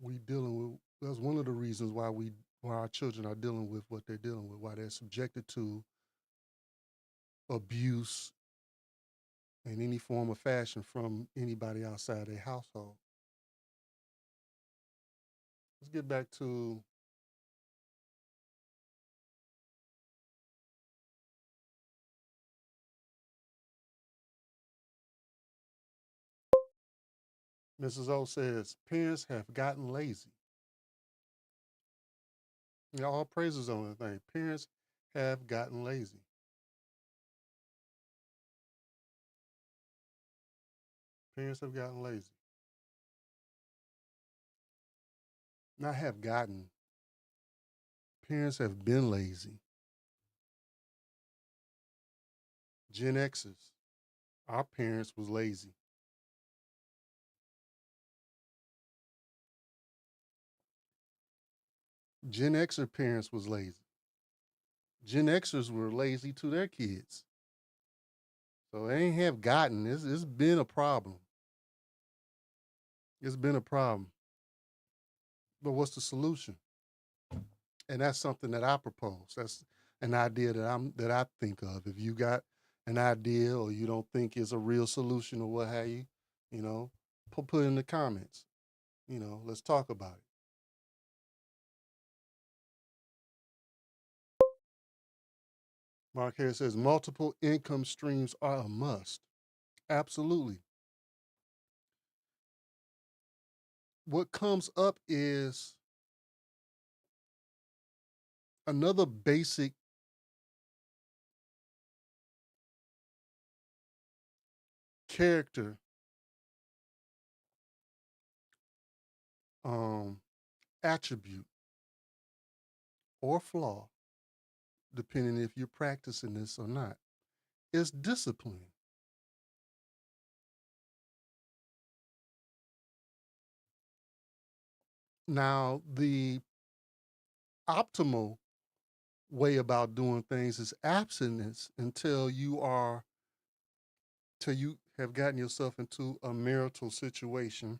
we dealing with. That's one of the reasons why our children are dealing with what they're dealing with. Why they're subjected to abuse in any form or fashion from anybody outside their household. Let's get back to Mrs. O says, parents have gotten lazy. You know, all praises on the thing. Parents have gotten lazy. Parents have gotten lazy. Not have gotten. Parents have been lazy. Gen Xers, our parents was lazy. Gen Xer parents was lazy. Gen Xers were lazy to their kids. So they ain't have gotten. It's been a problem. It's been a problem. But what's the solution? And that's something that I propose. That's an idea that I think of. If you got an idea or you don't think is a real solution or what have you, you know, put it in the comments. You know, let's talk about it. Mark Harris says multiple income streams are a must. Absolutely. What comes up is another basic character attribute or flaw, depending if you're practicing this or not, is discipline. Now, the optimal way about doing things is abstinence until you have gotten yourself into a marital situation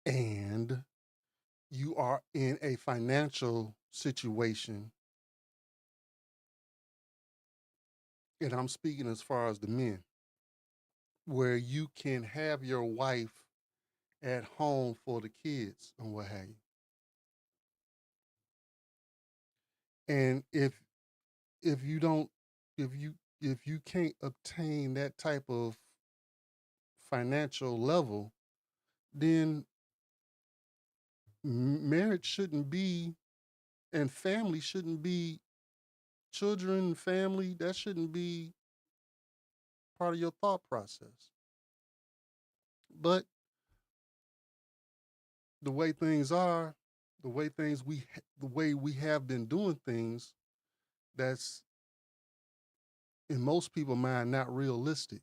and you are in a financial situation. And I'm speaking as far as the men, where you can have your wife at home for the kids and what have you. And if you don't if you can't obtain that type of financial level, then marriage shouldn't be, and family shouldn't be, children, family, that shouldn't be part of your thought process. But the way things are, the way we have been doing things, that's in most people's mind not realistic.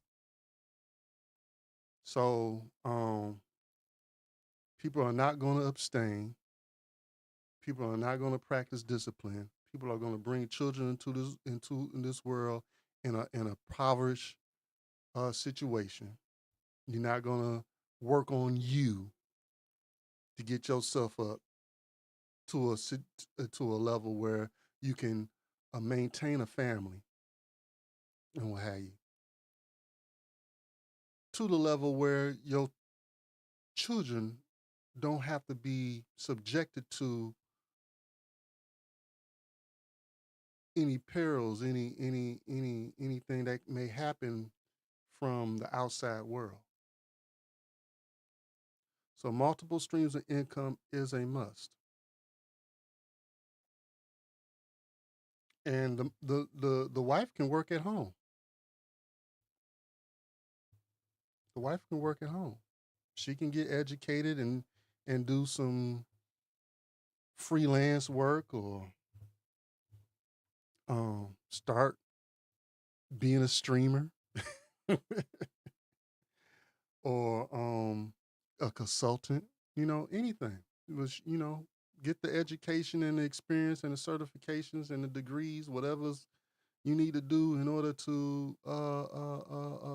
So people are not going to abstain. People are not going to practice discipline. People are going to bring children into this world in a impoverished situation. You're not going to work on you to get yourself up to a level where you can maintain a family and what have you. To the level where your children don't have to be subjected to any perils, anything that may happen from the outside world. So multiple streams of income is a must. And the wife can work at home. The wife can work at home. She can get educated and do some freelance work or start being a streamer or a consultant, anything. It was, get the education and the experience and the certifications and the degrees, whatever's you need to do in order to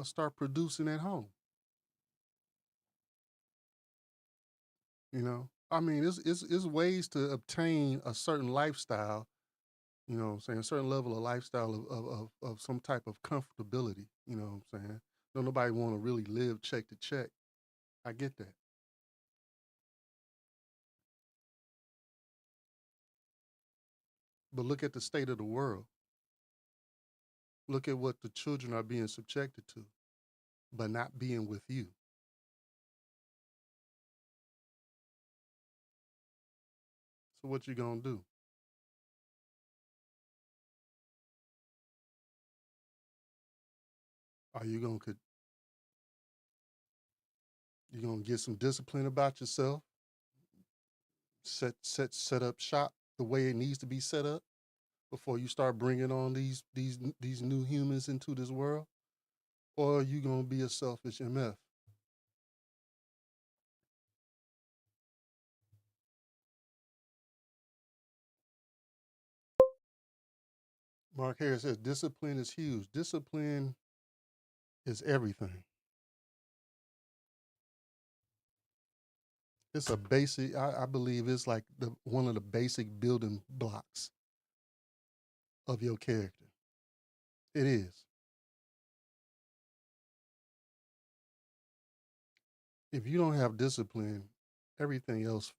start producing at home. I mean, it's ways to obtain a certain lifestyle. I'm saying, a certain level of lifestyle of some type of comfortability. You know what I'm saying? Don't nobody want to really live check to check. I get that. But look at the state of the world. Look at what the children are being subjected to, but not being with you. So what you gonna do? Are you gonna get some discipline about yourself? Set up shop the way it needs to be set up before you start bringing on these new humans into this world, or are you gonna be a selfish MF? Mark Harris says discipline is huge. Discipline is everything. It's a basic. I believe it's like one of the basic building blocks of your character. It is. If you don't have discipline, everything else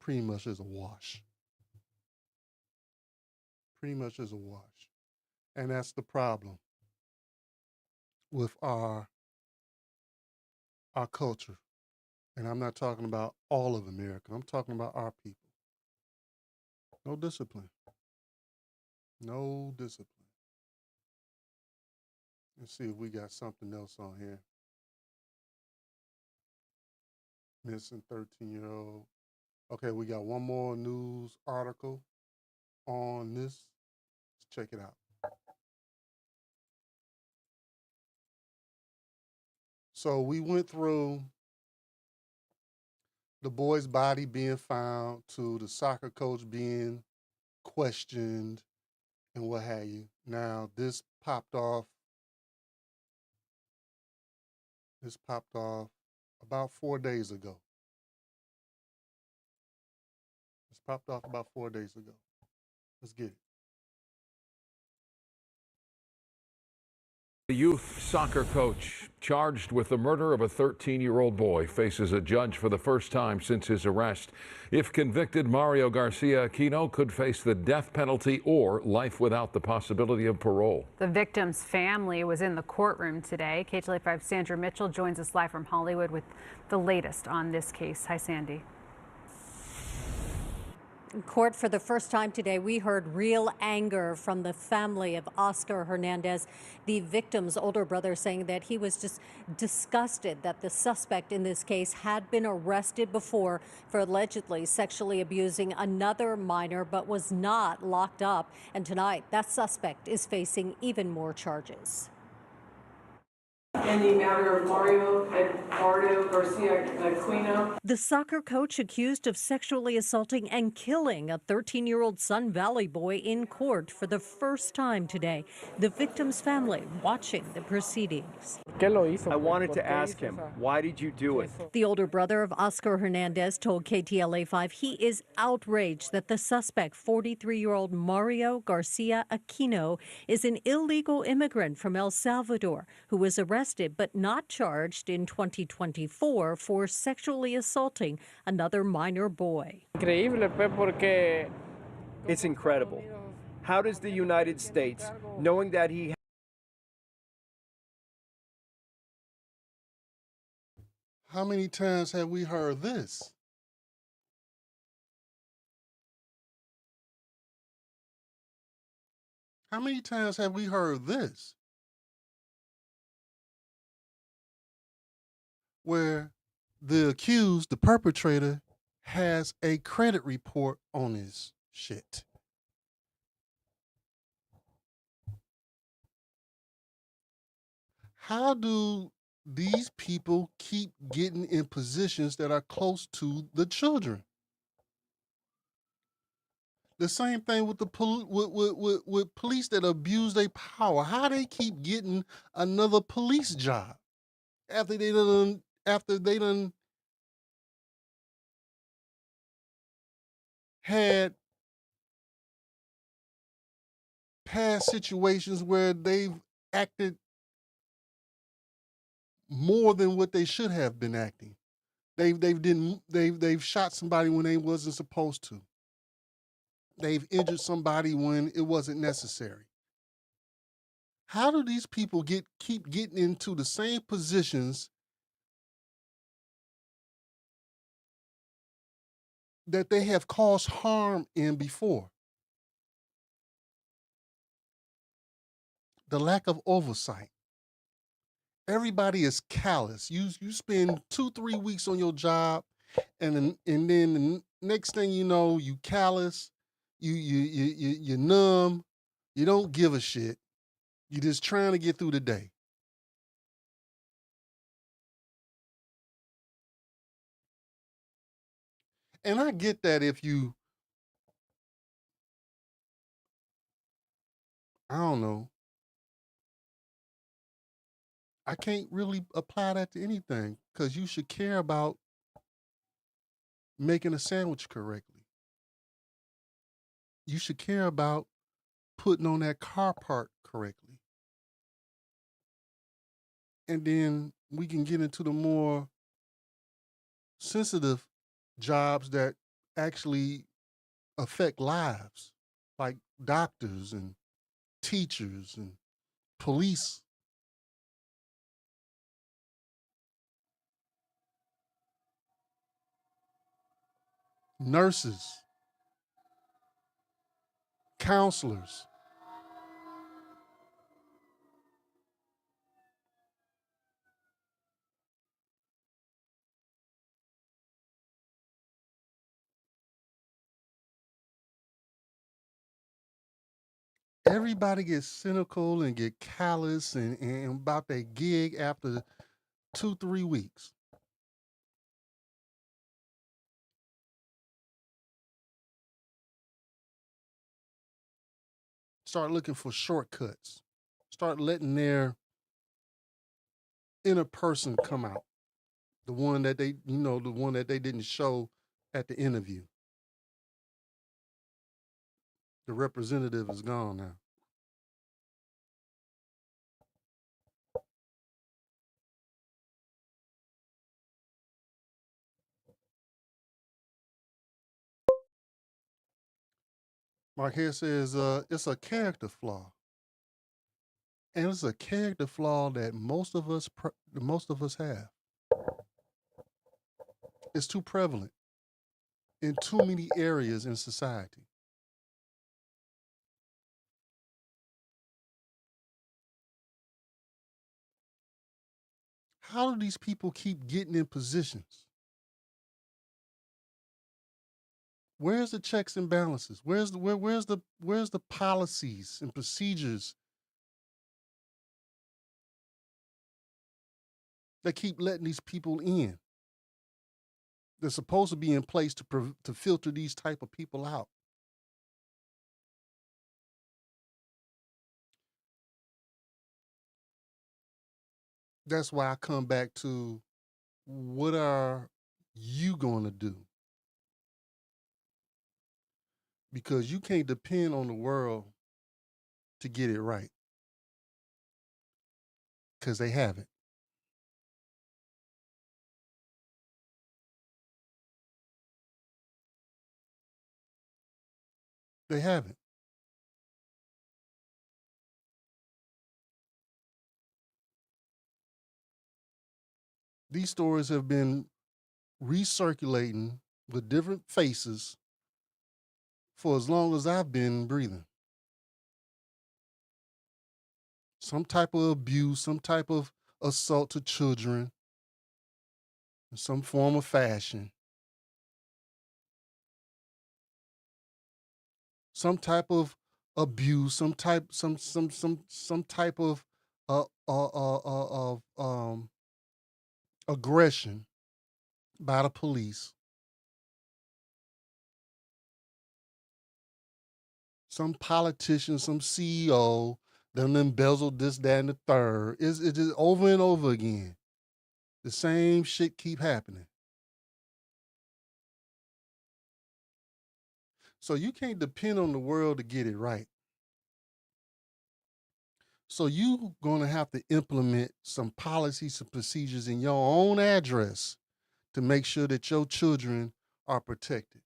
pretty much is a wash. pretty much is a wash. And that's the problem with our culture. And I'm not talking about all of America. I'm talking about our people. No discipline. No discipline. Let's see if we got something else on here. Missing 13-year-old. Okay, we got one more news article on this. Let's check it out. So we went through the boy's body being found to the soccer coach being questioned and what have you. Now this popped off about 4 days ago. This popped off about 4 days ago. Let's get it. The youth soccer coach charged with the murder of a 13-year-old boy faces a judge for the first time since his arrest. If convicted, Mario Garcia Aquino could face the death penalty or life without the possibility of parole. The victim's family was in the courtroom today. KTLA5's Sandra Mitchell joins us live from Hollywood with the latest on this case. Hi, Sandy. In court for the first time today, we heard real anger from the family of Oscar Hernandez, the victim's older brother, saying that he was just disgusted that the suspect in this case had been arrested before for allegedly sexually abusing another minor, but was not locked up. And tonight, that suspect is facing even more charges. In the matter of Mario Eduardo Garcia Aquino. The soccer coach accused of sexually assaulting and killing a 13-year-old Sun Valley boy in court for the first time today. The victim's family watching the proceedings. I wanted to ask him, why did you do it? The older brother of Oscar Hernandez told KTLA5 he is outraged that the suspect, 43-year-old Mario Garcia Aquino, is an illegal immigrant from El Salvador who was arrested but not charged in 2024 for sexually assaulting another minor boy. It's incredible. How does the United States, knowing that he How many times have we heard this? How many times have we heard this? Where the accused, the perpetrator, has a credit report on his shit. How do these people keep getting in positions that are close to the children? The same thing with the with police that abuse their power. How they keep getting another police job after they done had past situations where they've acted more than what they should have been acting. They've shot somebody when they wasn't supposed to. They've injured somebody when it wasn't necessary. How do these people keep getting into the same positions that they have caused harm in before? The lack of oversight. Everybody is callous. You spend 2-3 weeks on your job, and then the next thing you know, you callous, you're numb, you don't give a shit. You're just trying to get through the day. And I get that if you, I don't know, I can't really apply that to anything because you should care about making a sandwich correctly. You should care about putting on that car part correctly. And then we can get into the more sensitive jobs that actually affect lives. like doctors and teachers and police. Nurses, counselors. Everybody gets cynical and get callous and about their gig after 2-3 weeks. Start looking for shortcuts. Start letting their inner person come out. The one that they, the one that they didn't show at the interview. The representative is gone now. Marquez says it's a character flaw, and it's a character flaw that most of us have. It's too prevalent in too many areas in society. How do these people keep getting in positions? Where's the checks and balances? Where's the policies and procedures that keep letting these people in? They're supposed to be in place to filter these type of people out. That's why I come back to, what are you going to do? Because you can't depend on the world to get it right, because they haven't. They haven't. These stories have been recirculating with different faces for as long as I've been breathing. Some type of abuse, some type of assault to children, in some form of fashion. Some type of abuse, some type of aggression by the police. Some politician, some CEO, them embezzled this, that, and the third. It's just over and over again. The same shit keep happening. So you can't depend on the world to get it right. So you gonna have to implement some policies and procedures in your own address to make sure that your children are protected.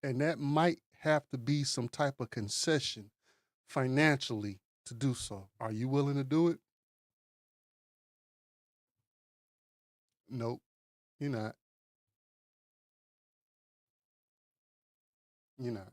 And that might have to be some type of concession financially to do so. Are you willing to do it? Nope, you're not. You're not.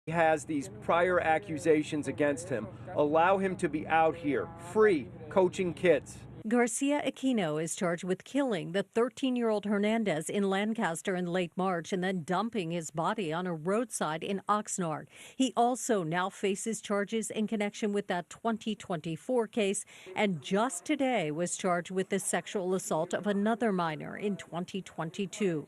He has these prior accusations against him. Allow him to be out here, free, coaching kids. Garcia Aquino is charged with killing the 13-year-old Hernandez in Lancaster in late March and then dumping his body on a roadside in Oxnard. He also now faces charges in connection with that 2024 case, and just today was charged with the sexual assault of another minor in 2022.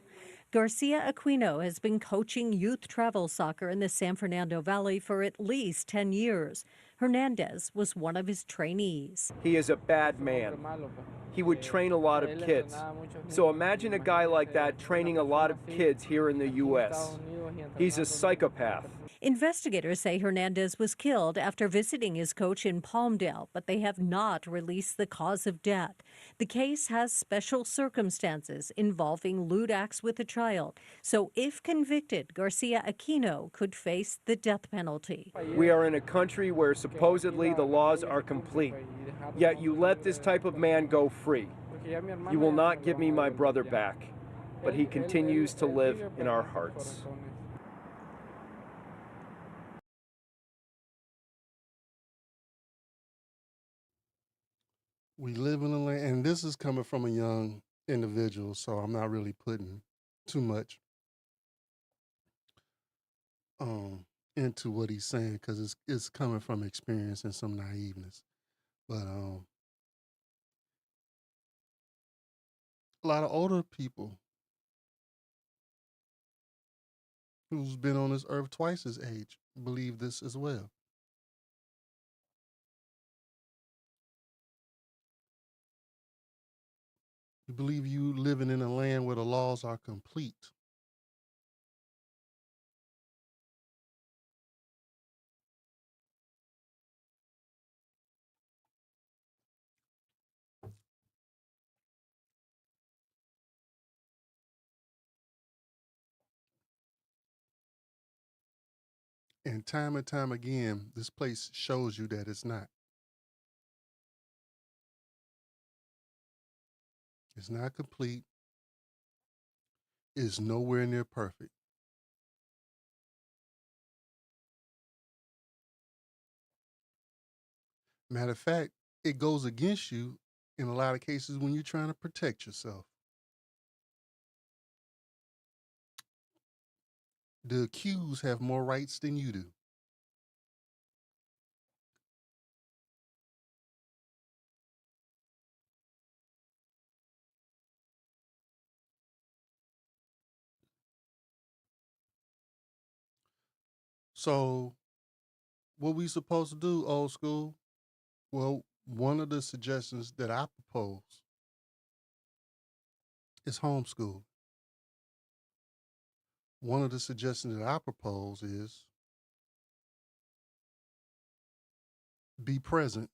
Garcia Aquino has been coaching youth travel soccer in the San Fernando Valley for at least 10 years. Hernandez was one of his trainees. He is a bad man. He would train a lot of kids. So imagine a guy like that training a lot of kids here in the U.S. He's a psychopath. Investigators say Hernandez was killed after visiting his coach in Palmdale, but they have not released the cause of death. The case has special circumstances involving lewd acts with a child. So if convicted, Garcia Aquino could face the death penalty. We are in a country where supposedly the laws are complete, yet you let this type of man go free. You will not give me my brother back, but he continues to live in our hearts. We live in a land, and this is coming from a young individual, so I'm not really putting too much into what he's saying because it's coming from experience and some naiveness. But a lot of older people who's been on this earth twice his age believe this as well. You believe you living in a land where the laws are complete. And time again, this place shows you that it's not. It's not complete. It's nowhere near perfect. Matter of fact, it goes against you in a lot of cases when you're trying to protect yourself. The accused have more rights than you do. So, what we supposed to do, old school? Well, one of the suggestions that I propose is homeschool. One of the suggestions that I propose is be present.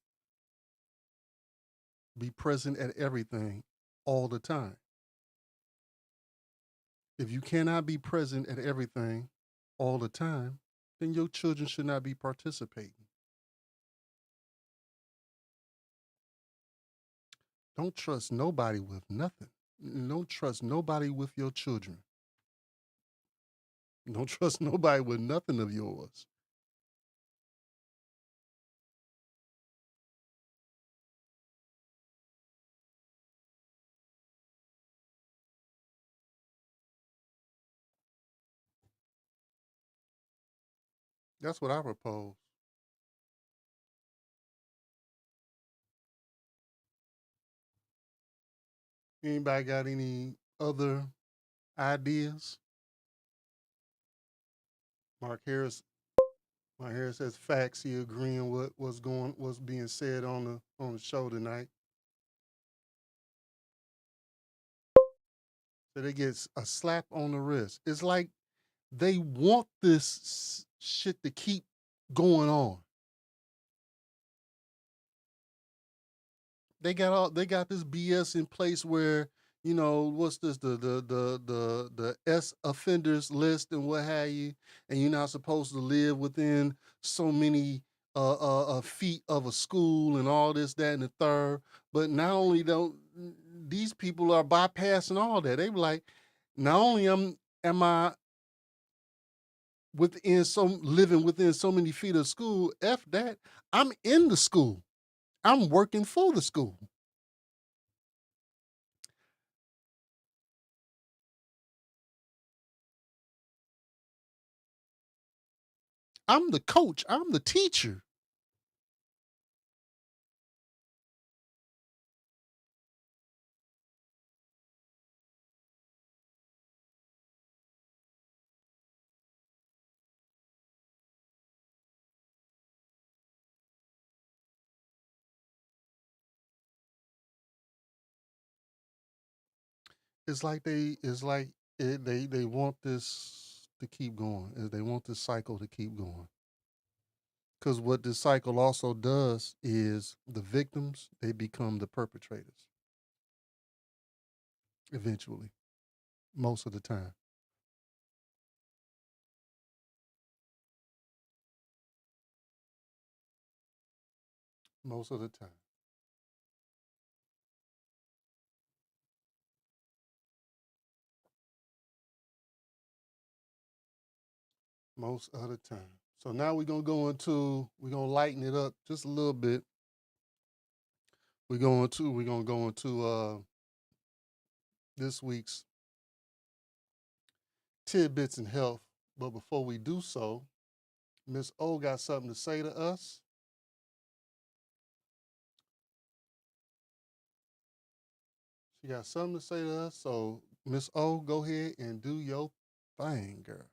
Be present at everything all the time. If you cannot be present at everything all the time, then your children should not be participating. Don't trust nobody with nothing. Don't trust nobody with your children. Don't trust nobody with nothing of yours. That's what I propose. Anybody got any other ideas? Mark Harris. Mark Harris says facts. He agreeing with what's being said on the show tonight. So they get a slap on the wrist. It's like they want this shit to keep going on. They got this BS in place where, what's this, the S offenders list and what have you, and you're not supposed to live within so many feet of a school and all this, that, and the third. But not only don't these people are bypassing all that, they were like, not only am I living within so many feet of school, F that, I'm in the school. I'm working for the school. I'm the coach. I'm the teacher. It's like they want this to keep going, is they want this cycle to keep going. Because what this cycle also does is the victims, they become the perpetrators eventually, most of the time. Most of the time. Most of the time. So now we're going to lighten it up just a little bit. We're going to go into this week's tidbits in health. But before we do so, Miss O got something to say to us. She got something to say to us. So Miss O, go ahead and do your thing, girl.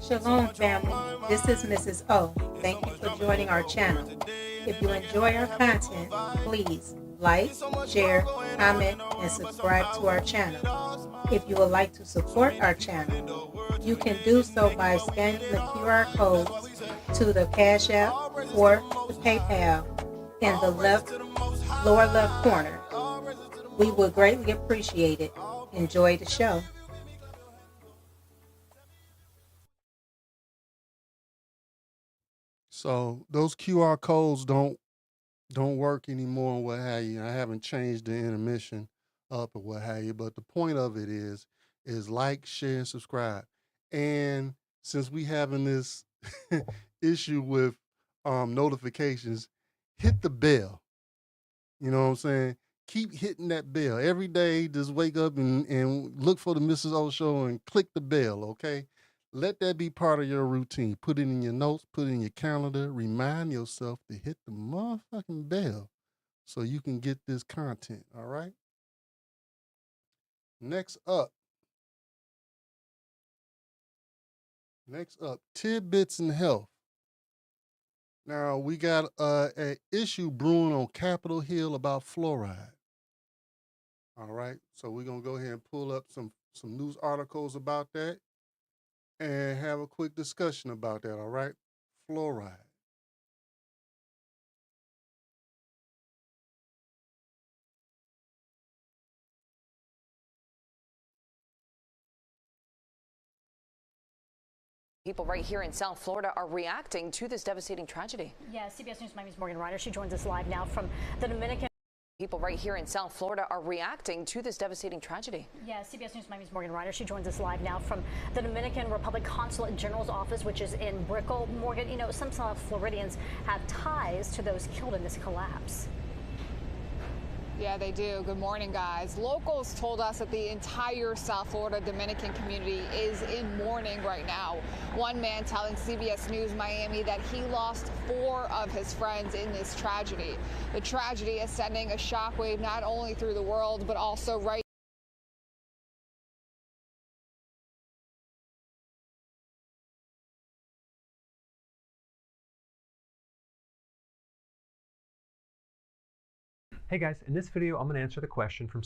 Shalom, family. This is Mrs. O. Thank you for joining our channel. If you enjoy our content, please like, share, comment, and subscribe to our channel. If you would like to support our channel, you can do so by scanning the QR codes to the Cash App or the PayPal in the lower left corner. We would greatly appreciate it. Enjoy the show. So those QR codes don't work anymore and what have you. I haven't changed the intermission up or what have you, but the point of it is like, share, and subscribe. And since we having this issue with notifications, hit the bell. You know what I'm saying? Keep hitting that bell. Every day, just wake up and look for the Mrs. O Show and click the bell, okay? Let that be part of your routine. Put it in your notes, put it in your calendar. Remind yourself to hit the motherfucking bell so you can get this content, all right? Next up, tidbits in health. Now, we got an issue brewing on Capitol Hill about fluoride. All right, so we're going to go ahead and pull up some news articles about that and have a quick discussion about that, all right? Fluoride. People right here in South Florida are reacting to this devastating tragedy. Yeah, CBS News Miami's Morgan Ryder. She joins us live now from the Dominican. People right here in South Florida are reacting to this devastating tragedy. Yeah, CBS News Miami's Morgan Ryder. She joins us live now from the Dominican Republic Consulate General's office, which is in Brickell. Morgan, you know, some South Floridians have ties to those killed in this collapse. Yeah, they do. Good morning, guys. Locals told us that the entire South Florida Dominican community is in mourning right now. One man telling CBS News Miami that he lost 4 of his friends in this tragedy. The tragedy is sending a shockwave not only through the world, but also right. Hey guys, in this video I'm going to answer the question from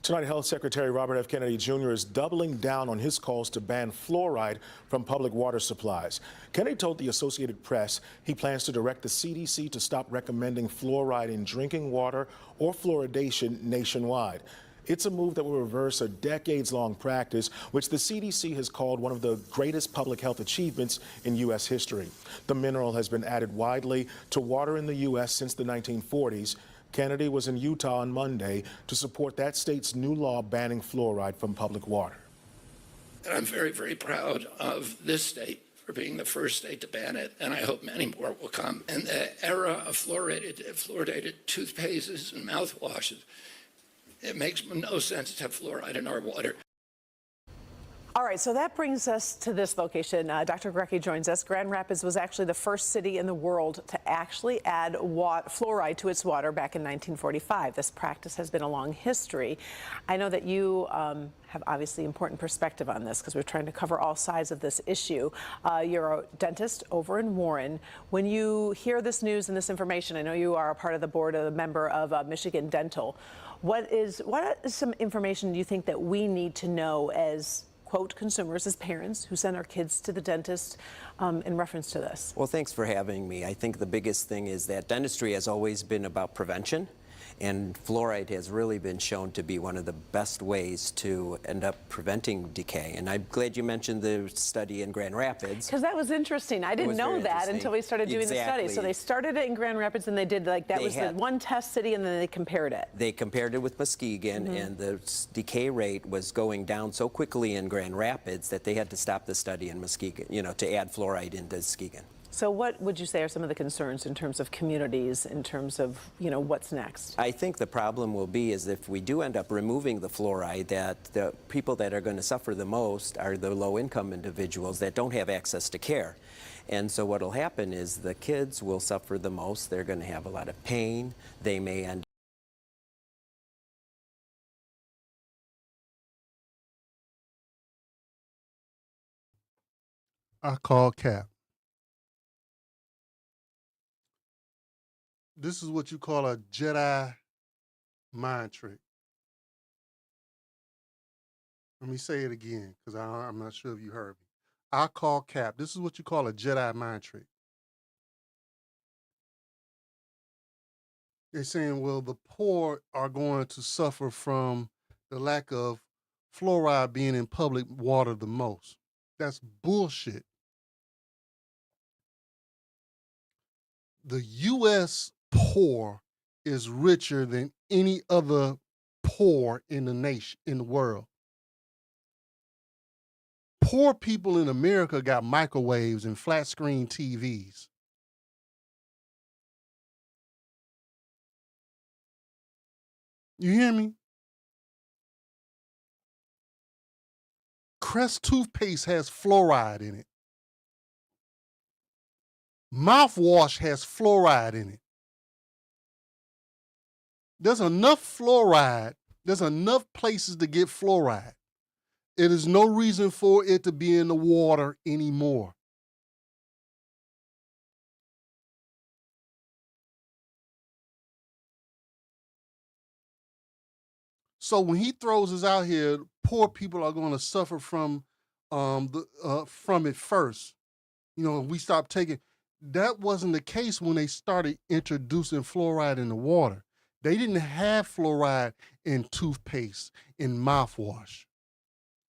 Tonight, Health Secretary Robert F. Kennedy Jr. is doubling down on his calls to ban fluoride from public water supplies. Kennedy told the Associated Press he plans to direct the CDC to stop recommending fluoride in drinking water or fluoridation nationwide. It's a move that will reverse a decades-long practice, which the CDC has called one of the greatest public health achievements in U.S. history. The mineral has been added widely to water in the U.S. since the 1940s. Kennedy was in Utah on Monday to support that state's new law banning fluoride from public water. And I'm very, very proud of this state for being the first state to ban it, and I hope many more will come. In the era of fluoridated toothpastes and mouthwashes, it makes no sense to have fluoride in our water. All right, so that brings us to this location. Dr. Grecki joins us. Grand Rapids was actually the first city in the world to actually add fluoride to its water back in 1945. This practice has been a long history. I know that you have obviously important perspective on this because we're trying to cover all sides of this issue. You're a dentist over in Warren. When you hear this news and this information, I know you are a part of the board, a member of Michigan Dental. What is some information do you think that we need to know as quote consumers, as parents who send our kids to the dentist in reference to this? Well, thanks for having me. I think the biggest thing is that dentistry has always been about prevention, and fluoride has really been shown to be one of the best ways to end up preventing decay. And I'm glad you mentioned the study in Grand Rapids. Because that was interesting. I didn't know that until we started doing the study. So they started it in Grand Rapids, and they did the one test city, and then they compared it. They compared it with Muskegon, and the decay rate was going down so quickly in Grand Rapids that they had to stop the study in Muskegon, to add fluoride into Muskegon. So what would you say are some of the concerns in terms of communities, in terms of, what's next? I think the problem will be is if we do end up removing the fluoride, that the people that are going to suffer the most are the low-income individuals that don't have access to care. And so what will happen is the kids will suffer the most. They're going to have a lot of pain. They may end I call cap. This is what you call a Jedi mind trick. Let me say it again, because I'm not sure if you heard me. I call cap. This is what you call a Jedi mind trick. They're saying, well, the poor are going to suffer from the lack of fluoride being in public water the most. That's bullshit. The U.S. poor is richer than any other poor in the nation, in the world. Poor people in America got microwaves and flat screen TVs. You hear me? Crest toothpaste has fluoride in it. Mouthwash has fluoride in it. There's enough fluoride. There's enough places to get fluoride. It is no reason for it to be in the water anymore. So when he throws us out here, poor people are going to suffer from it first. We stopped taking. That wasn't the case when they started introducing fluoride in the water. They didn't have fluoride in toothpaste, in mouthwash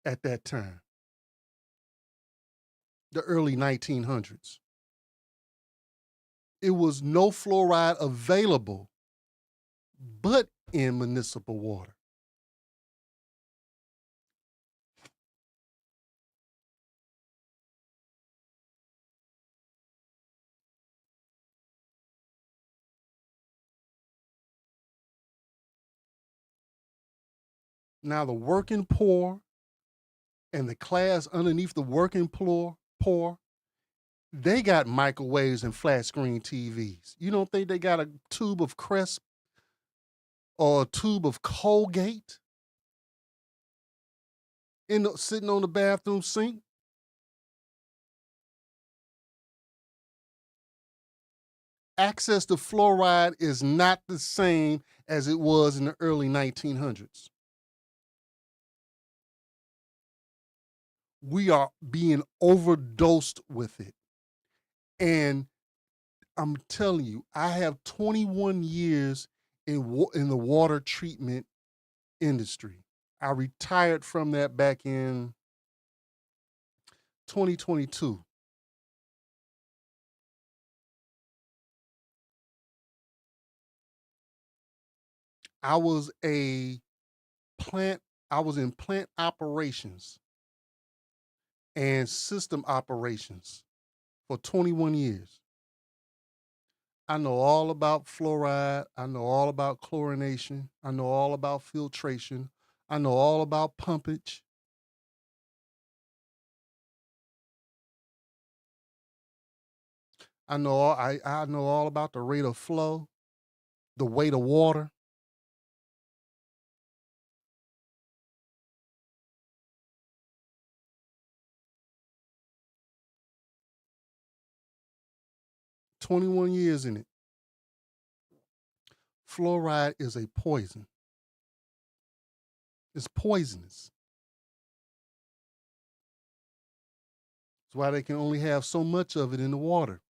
at that time. The early 1900s. It was no fluoride available but in municipal water. Now the working poor and the class underneath the working poor, they got microwaves and flat screen TVs. You don't think they got a tube of Crest or a tube of Colgate sitting on the bathroom sink? Access to fluoride is not the same as it was in the early 1900s. We are being overdosed with it. And I'm telling you, I have 21 years in the water treatment industry. I retired from that back in 2022. I was in plant operations and system operations for 21 years. I know all about fluoride. I know all about chlorination. I know all about filtration. I know all about pumpage. I know all about the rate of flow, the weight of water. "21 years in it. Fluoride is a poison. It's poisonous. That's why they can only have so much of it in the water.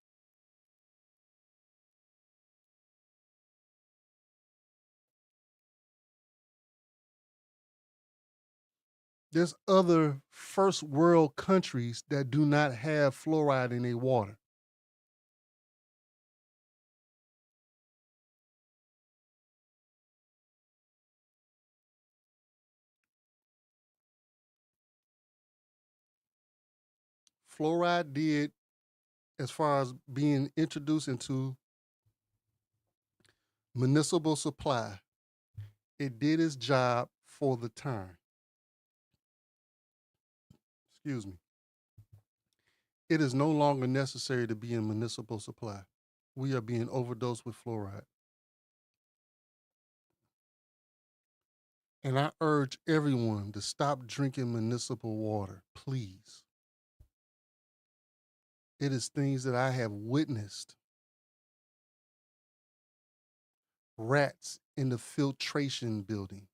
There's other first world countries that do not have fluoride in their water. Fluoride did, as far as being introduced into municipal supply, it did its job for the time. Excuse me. It is no longer necessary to be in municipal supply. We are being overdosed with fluoride. And I urge everyone to stop drinking municipal water, please. It is things that I have witnessed. Rats in the filtration building.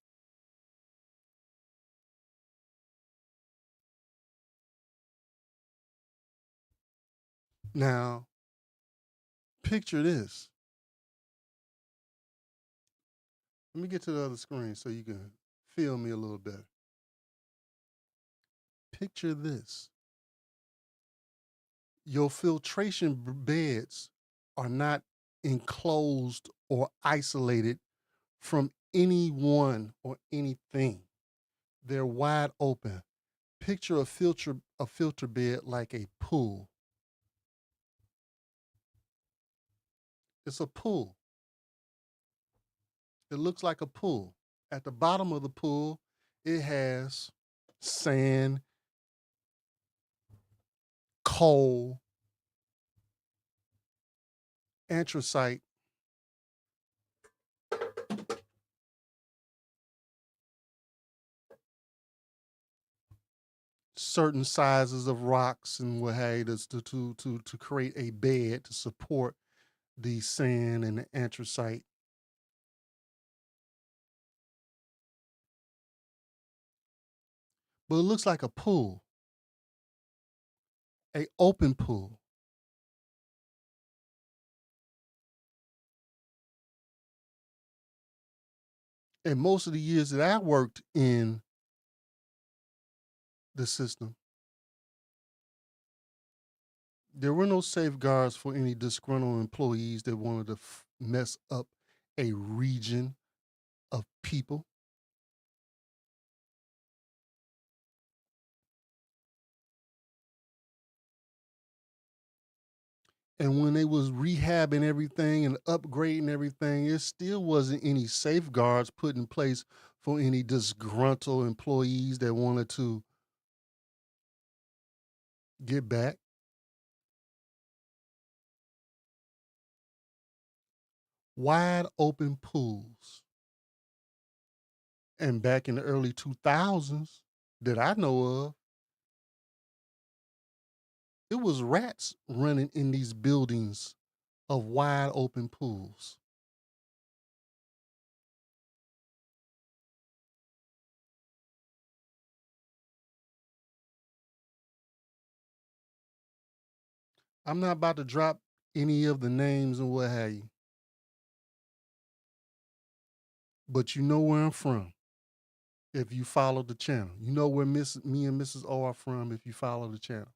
Now, picture this. Let me get to the other screen so you can feel me a little better. Picture this. Your filtration beds are not enclosed or isolated from anyone or anything. They're wide open. Picture a filter bed like a pool. It's a pool. It looks like a pool. At the bottom of the pool, it has sand, coal, anthracite, certain sizes of rocks and what have you to create a bed to support the sand and the anthracite. But it looks like a pool, a open pool. And most of the years that I worked in the system, there were no safeguards for any disgruntled employees that wanted to mess up a region of people. And when they was rehabbing everything and upgrading everything, there still wasn't any safeguards put in place for any disgruntled employees that wanted to get back. Wide open pools. And back in the early 2000s that I know of, it was rats running in these buildings of wide open pools. I'm not about to drop any of the names and what have you, but you know where I'm from if you follow the channel. You know where me and Mrs. O are from if you follow the channel.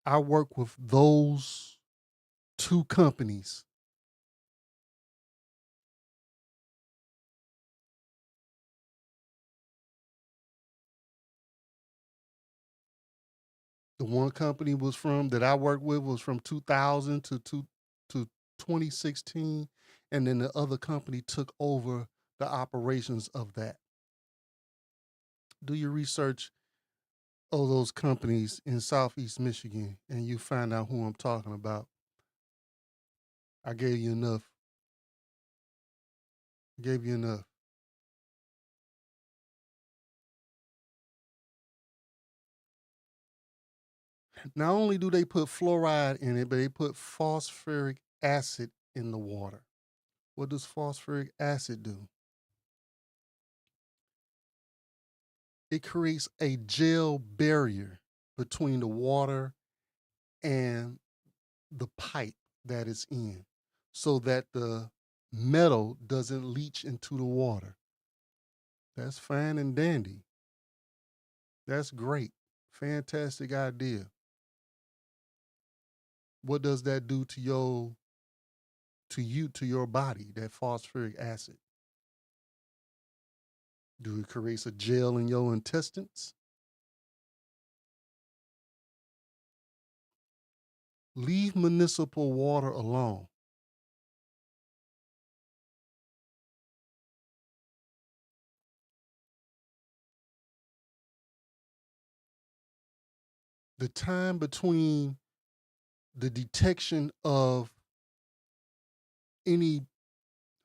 I work with those two companies. The one company that I worked with was from 2000 to 2016, and then the other company took over the operations of that. Do your research of those companies in Southeast Michigan, and you find out who I'm talking about. I gave you enough. I gave you enough. Not only do they put fluoride in it, but they put phosphoric acid in the water. What does phosphoric acid do? It creates a gel barrier between the water and the pipe that it's in, so that the metal doesn't leach into the water. That's fine and dandy. That's great. Fantastic idea. What does that do to your body, that phosphoric acid? Do it create a gel in your intestines? Leave municipal water alone. The time between the detection of any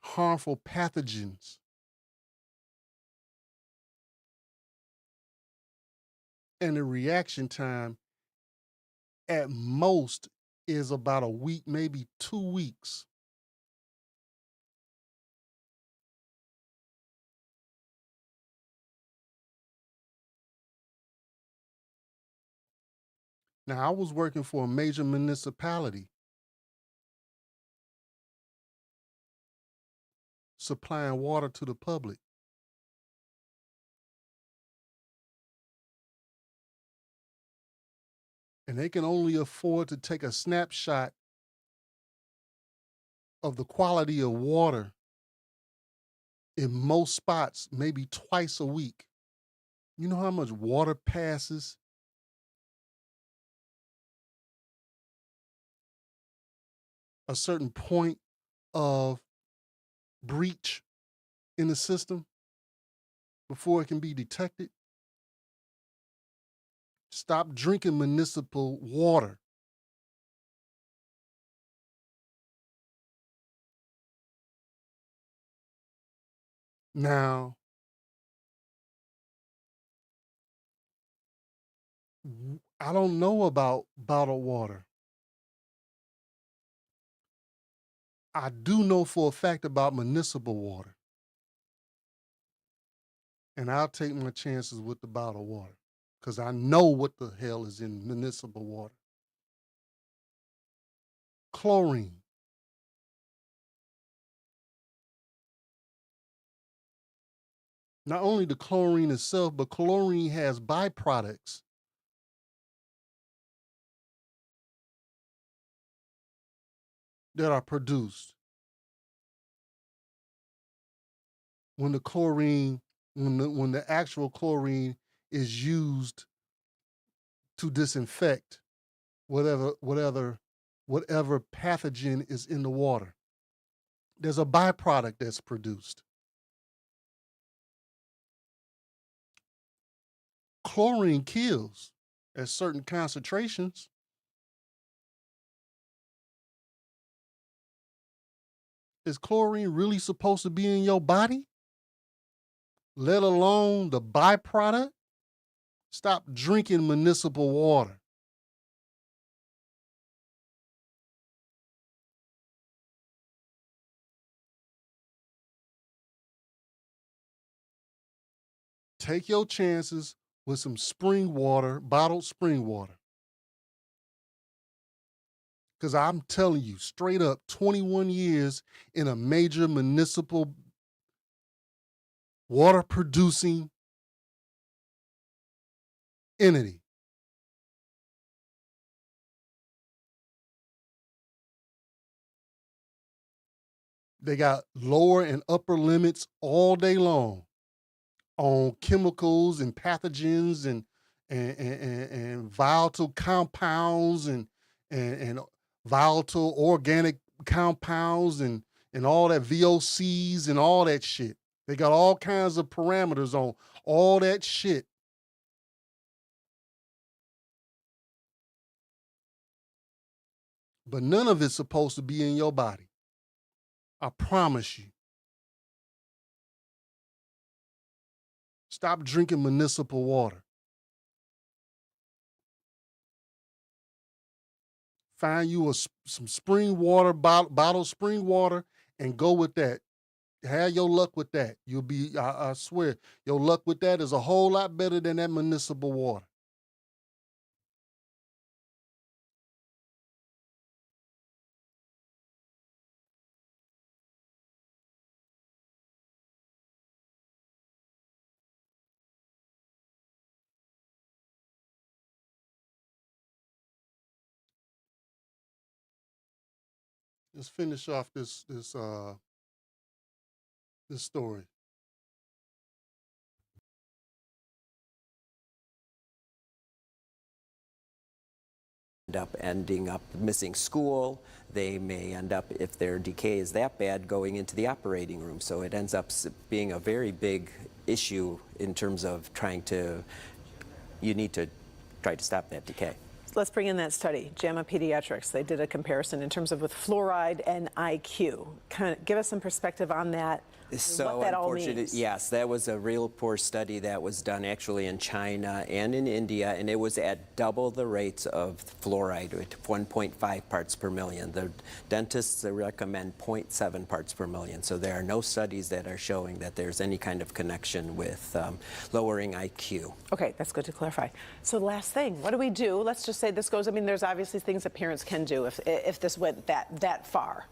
harmful pathogens and the reaction time at most is about a week, maybe 2 weeks. Now, I was working for a major municipality supplying water to the public. And they can only afford to take a snapshot of the quality of water in most spots, maybe twice a week. You know how much water passes a certain point of breach in the system before it can be detected? Stop drinking municipal water. Now, I don't know about bottled water. I do know for a fact about municipal water. And I'll take my chances with the bottled water because I know what the hell is in municipal water. Chlorine. Not only the chlorine itself, but chlorine has byproducts that are produced when the chlorine, when the actual chlorine is used to disinfect whatever pathogen is in the water. There's a byproduct that's produced. Chlorine kills at certain concentrations. Is chlorine really supposed to be in your body? Let alone the byproduct? Stop drinking municipal water. Take your chances with some spring water, bottled spring water. Because I'm telling you, straight up, 21 years in a major municipal water producing entity. They got lower and upper limits all day long on chemicals and pathogens and volatile compounds and volatile organic compounds and and all that VOCs and all that shit. They got all kinds of parameters on all that shit. But none of it's supposed to be in your body. I promise you. Stop drinking municipal water. Find you some spring water, bottled spring water, and go with that. Have your luck with that. You'll be, I swear, your luck with that is a whole lot better than that municipal water. Let's finish off this story. Ending up missing school. They may end up, if their decay is that bad, going into the operating room. So it ends up being a very big issue in terms of you need to try to stop that decay. Let's bring in that study, JAMA Pediatrics. They did a comparison in terms of with fluoride and IQ. Kind of give us some perspective on that. So what that all means. Yes, that was a real poor study that was done actually in China and in India, and it was at double the rates of fluoride, at 1.5 parts per million. The dentists recommend 0.7 parts per million. So there are no studies that are showing that there's any kind of connection with lowering IQ. Okay, that's good to clarify. So the last thing, what do we do? Let's just say this goes, I mean, there's obviously things that parents can do if this went that far.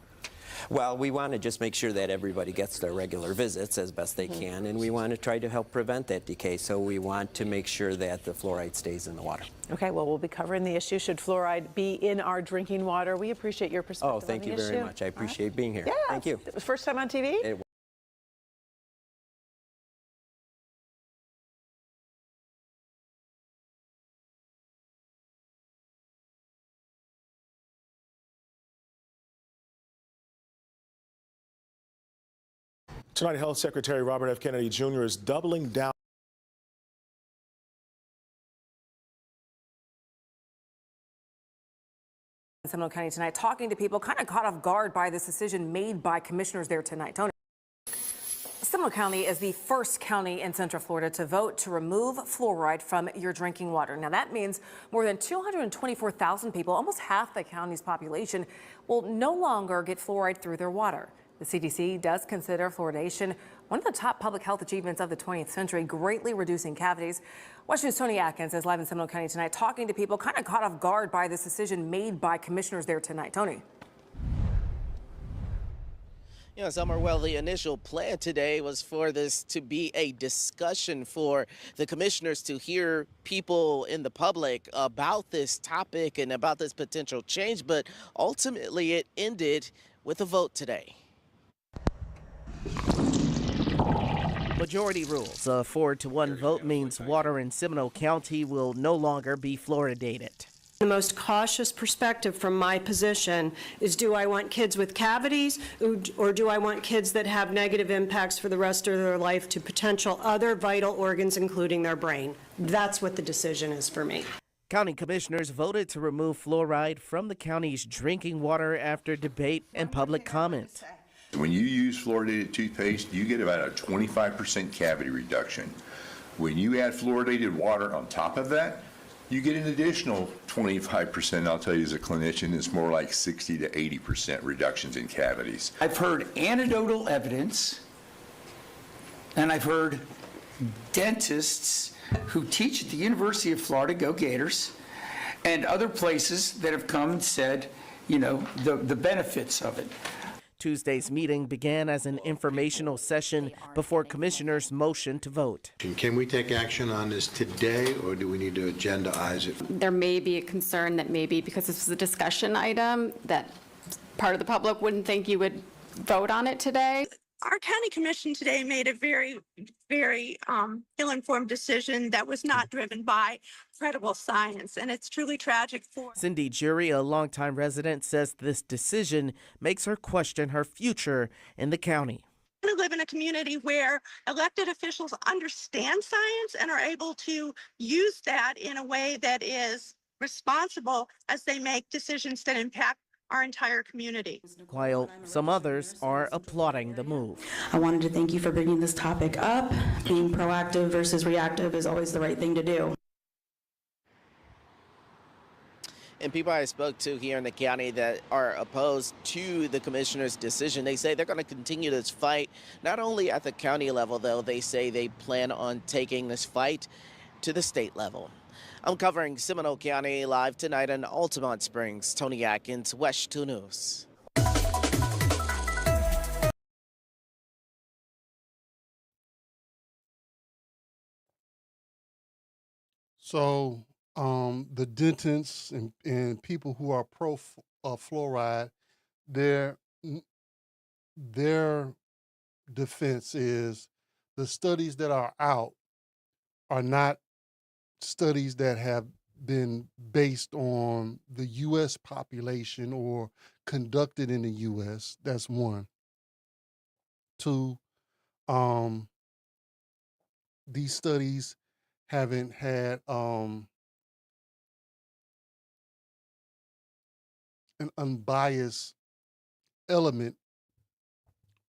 Well, we want to just make sure that everybody gets their regular visits as best they can, and we want to try to help prevent that decay. So we want to make sure that the fluoride stays in the water. Okay, well, we'll be covering the issue. Should fluoride be in our drinking water? We appreciate your perspective. Oh, thank you very much. I appreciate being here. Yeah, thank you. First time on TV? Tonight, Health Secretary Robert F. Kennedy Jr. is doubling down. Seminole County tonight, talking to people kind of caught off guard by this decision made by commissioners there tonight. Tony. Seminole County is the first county in Central Florida to vote to remove fluoride from your drinking water. Now that means more than 224,000 people, almost half the county's population, will no longer get fluoride through their water. The CDC does consider fluoridation one of the top public health achievements of the 20th century, greatly reducing cavities. Watch News' Tony Atkins is live in Seminole County tonight, talking to people kind of caught off guard by this decision made by commissioners there tonight. Tony. Summer, well, the initial plan today was for this to be a discussion for the commissioners to hear people in the public about this topic and about this potential change, but ultimately it ended with a vote today. Majority rules. A 4-to-1 vote means water in Seminole County will no longer be fluoridated. The most cautious perspective from my position is, do I want kids with cavities, or do I want kids that have negative impacts for the rest of their life to potential other vital organs, including their brain? That's what the decision is for me. County commissioners voted to remove fluoride from the county's drinking water after debate and public comment. When you use fluoridated toothpaste, you get about a 25% cavity reduction. When you add fluoridated water on top of that, you get an additional 25%. I'll tell you as a clinician, it's more like 60 to 80% reductions in cavities. I've heard anecdotal evidence, and I've heard dentists who teach at the University of Florida, go Gators, and other places that have come and said, the benefits of it. Tuesday's meeting began as an informational session before commissioners motioned to vote. Can we take action on this today, or do we need to agendaize it? There may be a concern that maybe because this is a discussion item that part of the public wouldn't think you would vote on it today. Our county commission today made a very, very ill-informed decision that was not driven by credible science, and it's truly tragic for. Cindy Jury, a longtime resident, says this decision makes her question her future in the county. We live in a community where elected officials understand science and are able to use that in a way that is responsible as they make decisions that impact our entire community. While some others are applauding the move. I wanted to thank you for bringing this topic up. Being proactive versus reactive is always the right thing to do. And people I spoke to here in the county that are opposed to the commissioner's decision, they say they're going to continue this fight, not only at the county level, though. They say they plan on taking this fight to the state level. I'm covering Seminole County live tonight in Altamont Springs. Tony Atkins, West 2 News. So the dentists and people who are pro fluoride, their defense is the studies that are out are not studies that have been based on the U.S. population or conducted in the U.S. That's one. Two, these studies haven't had an unbiased element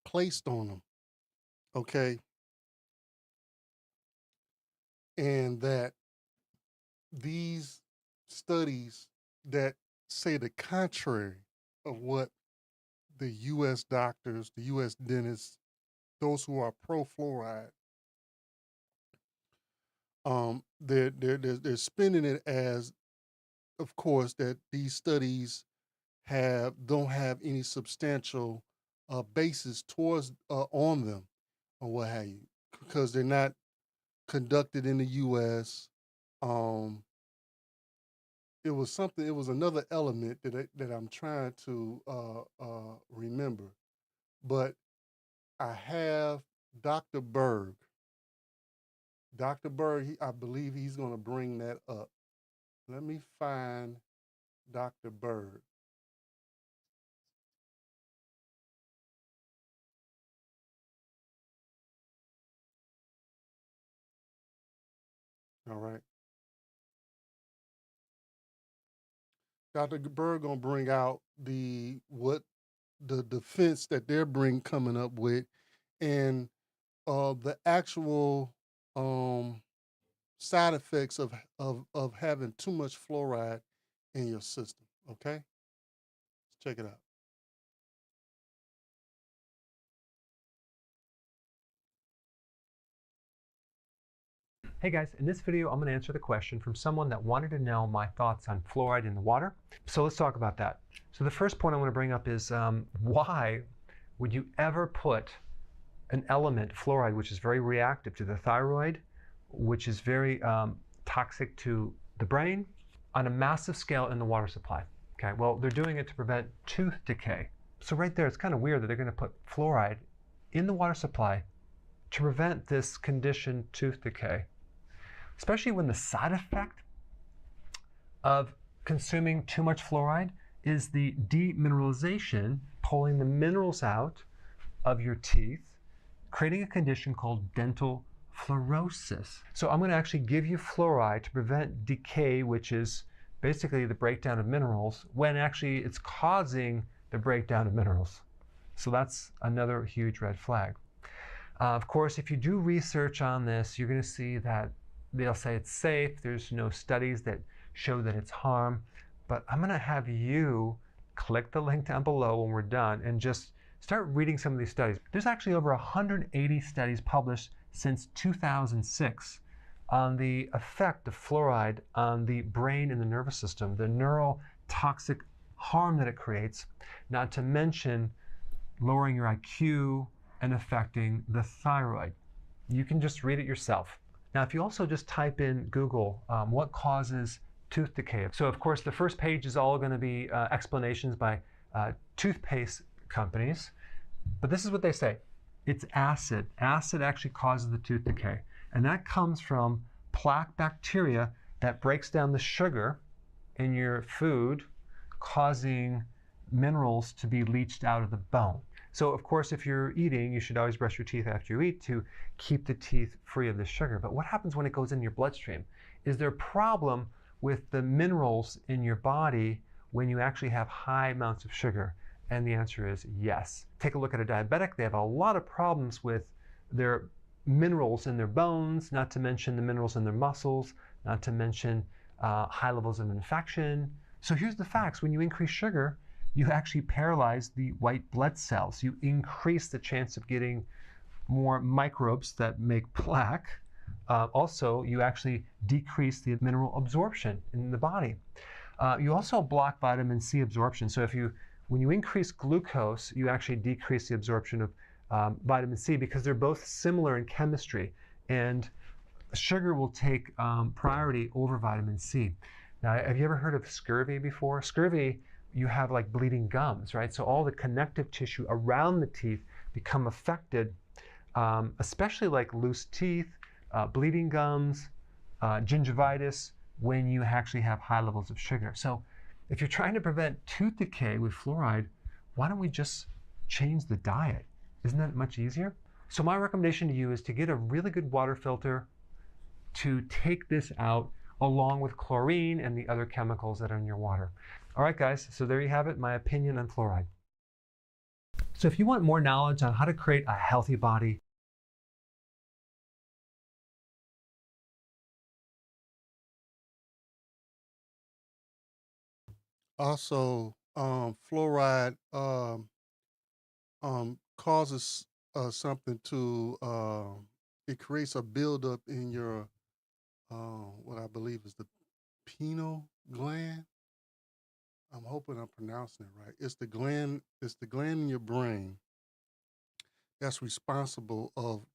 placed on them, okay? And that these studies that say the contrary of what the U.S. doctors, the U.S. dentists, those who are pro-fluoride, they're spinning it as, of course, that these studies don't have any substantial basis towards on them or what have you, because they're not conducted in the U.S. It was another element that I'm trying to remember, but I have Dr. Berg. Dr. Berg, I believe he's going to bring that up. Let me find Dr. Berg. All right. Dr. Berg gonna bring out the defense that they're coming up with, and the actual side effects of having too much fluoride in your system. Okay, let's check it out. Hey guys, in this video I'm going to answer the question from someone that wanted to know my thoughts on fluoride in the water. So let's talk about that. So the first point I want to bring up is why would you ever put an element, fluoride, which is very reactive to the thyroid, which is very toxic to the brain, on a massive scale in the water supply? Okay, well, they're doing it to prevent tooth decay. So right there, it's kind of weird that they're going to put fluoride in the water supply to prevent this condition, tooth decay. Especially when the side effect of consuming too much fluoride is the demineralization, pulling the minerals out of your teeth, creating a condition called dental fluorosis. So I'm going to actually give you fluoride to prevent decay, which is basically the breakdown of minerals, when actually it's causing the breakdown of minerals. So that's another huge red flag. Of course, if you do research on this, you're going to see that they'll say it's safe. There's no studies that show that it's harm. But I'm going to have you click the link down below when we're done and just start reading some of these studies. There's actually over 180 studies published since 2006 on the effect of fluoride on the brain and the nervous system, the neurotoxic harm that it creates, not to mention lowering your IQ and affecting the thyroid. You can just read it yourself. Now, if you also just type in Google, what causes tooth decay? So of course, the first page is all going to be explanations by toothpaste companies. But this is what they say. It's acid. Acid actually causes the tooth decay. And that comes from plaque bacteria that breaks down the sugar in your food, causing minerals to be leached out of the bone. So of course, if you're eating, you should always brush your teeth after you eat to keep the teeth free of the sugar. But what happens when it goes in your bloodstream? Is there a problem with the minerals in your body when you actually have high amounts of sugar? And the answer is yes. Take a look at a diabetic. They have a lot of problems with their minerals in their bones, not to mention the minerals in their muscles, not to mention high levels of infection. So here's the facts. When you increase sugar, you actually paralyze the white blood cells. You increase the chance of getting more microbes that make plaque. Also, you actually decrease the mineral absorption in the body. You also block vitamin C absorption. So when you increase glucose, you actually decrease the absorption of vitamin C because they're both similar in chemistry. And sugar will take priority over vitamin C. Now, have you ever heard of scurvy before? Scurvy, you have like bleeding gums, right? So all the connective tissue around the teeth become affected, especially like loose teeth, bleeding gums, gingivitis, when you actually have high levels of sugar. So if you're trying to prevent tooth decay with fluoride, why don't we just change the diet? Isn't that much easier? So my recommendation to you is to get a really good water filter to take this out along with chlorine and the other chemicals that are in your water. All right, guys, so there you have it, my opinion on fluoride. So if you want more knowledge on how to create a healthy body, Also, fluoride causes something to, it creates a buildup in your, what I believe is the pineal gland. I'm hoping I'm pronouncing it right. It's the gland in your brain that's responsible of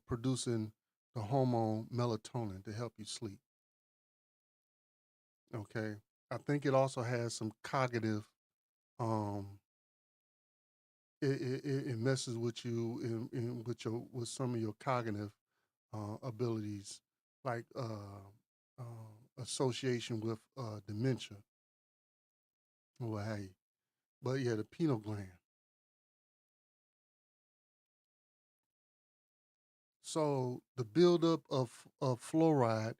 producing the hormone melatonin to help you sleep. Okay. I think it also has some cognitive, um, it messes with you with some of your cognitive abilities, like association with dementia or what have you. But yeah, the pineal gland. So the buildup of fluoride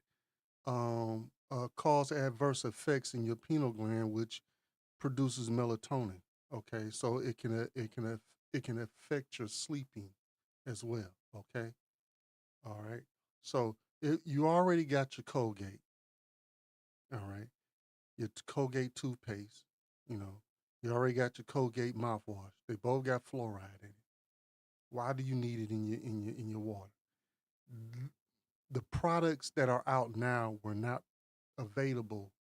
cause adverse effects in your pineal gland, which produces melatonin. Okay, so it can affect your sleeping as well. Okay, all right. So you already got your Colgate. All right, your Colgate toothpaste. You know, you already got your Colgate mouthwash. They both got fluoride in it. Why do you need it in your water? The products that are out now were not available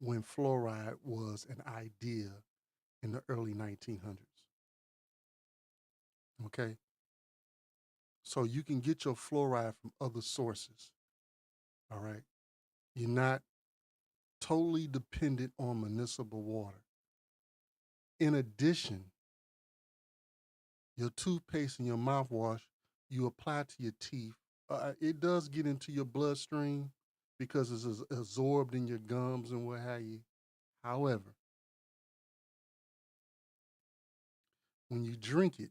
when fluoride was an idea in the early 1900s. Okay, so you can get your fluoride from other sources. All right, you're not totally dependent on municipal water. In addition, your toothpaste and your mouthwash you apply to your teeth, it does get into your bloodstream because it's absorbed in your gums and what have you. However, when you drink it,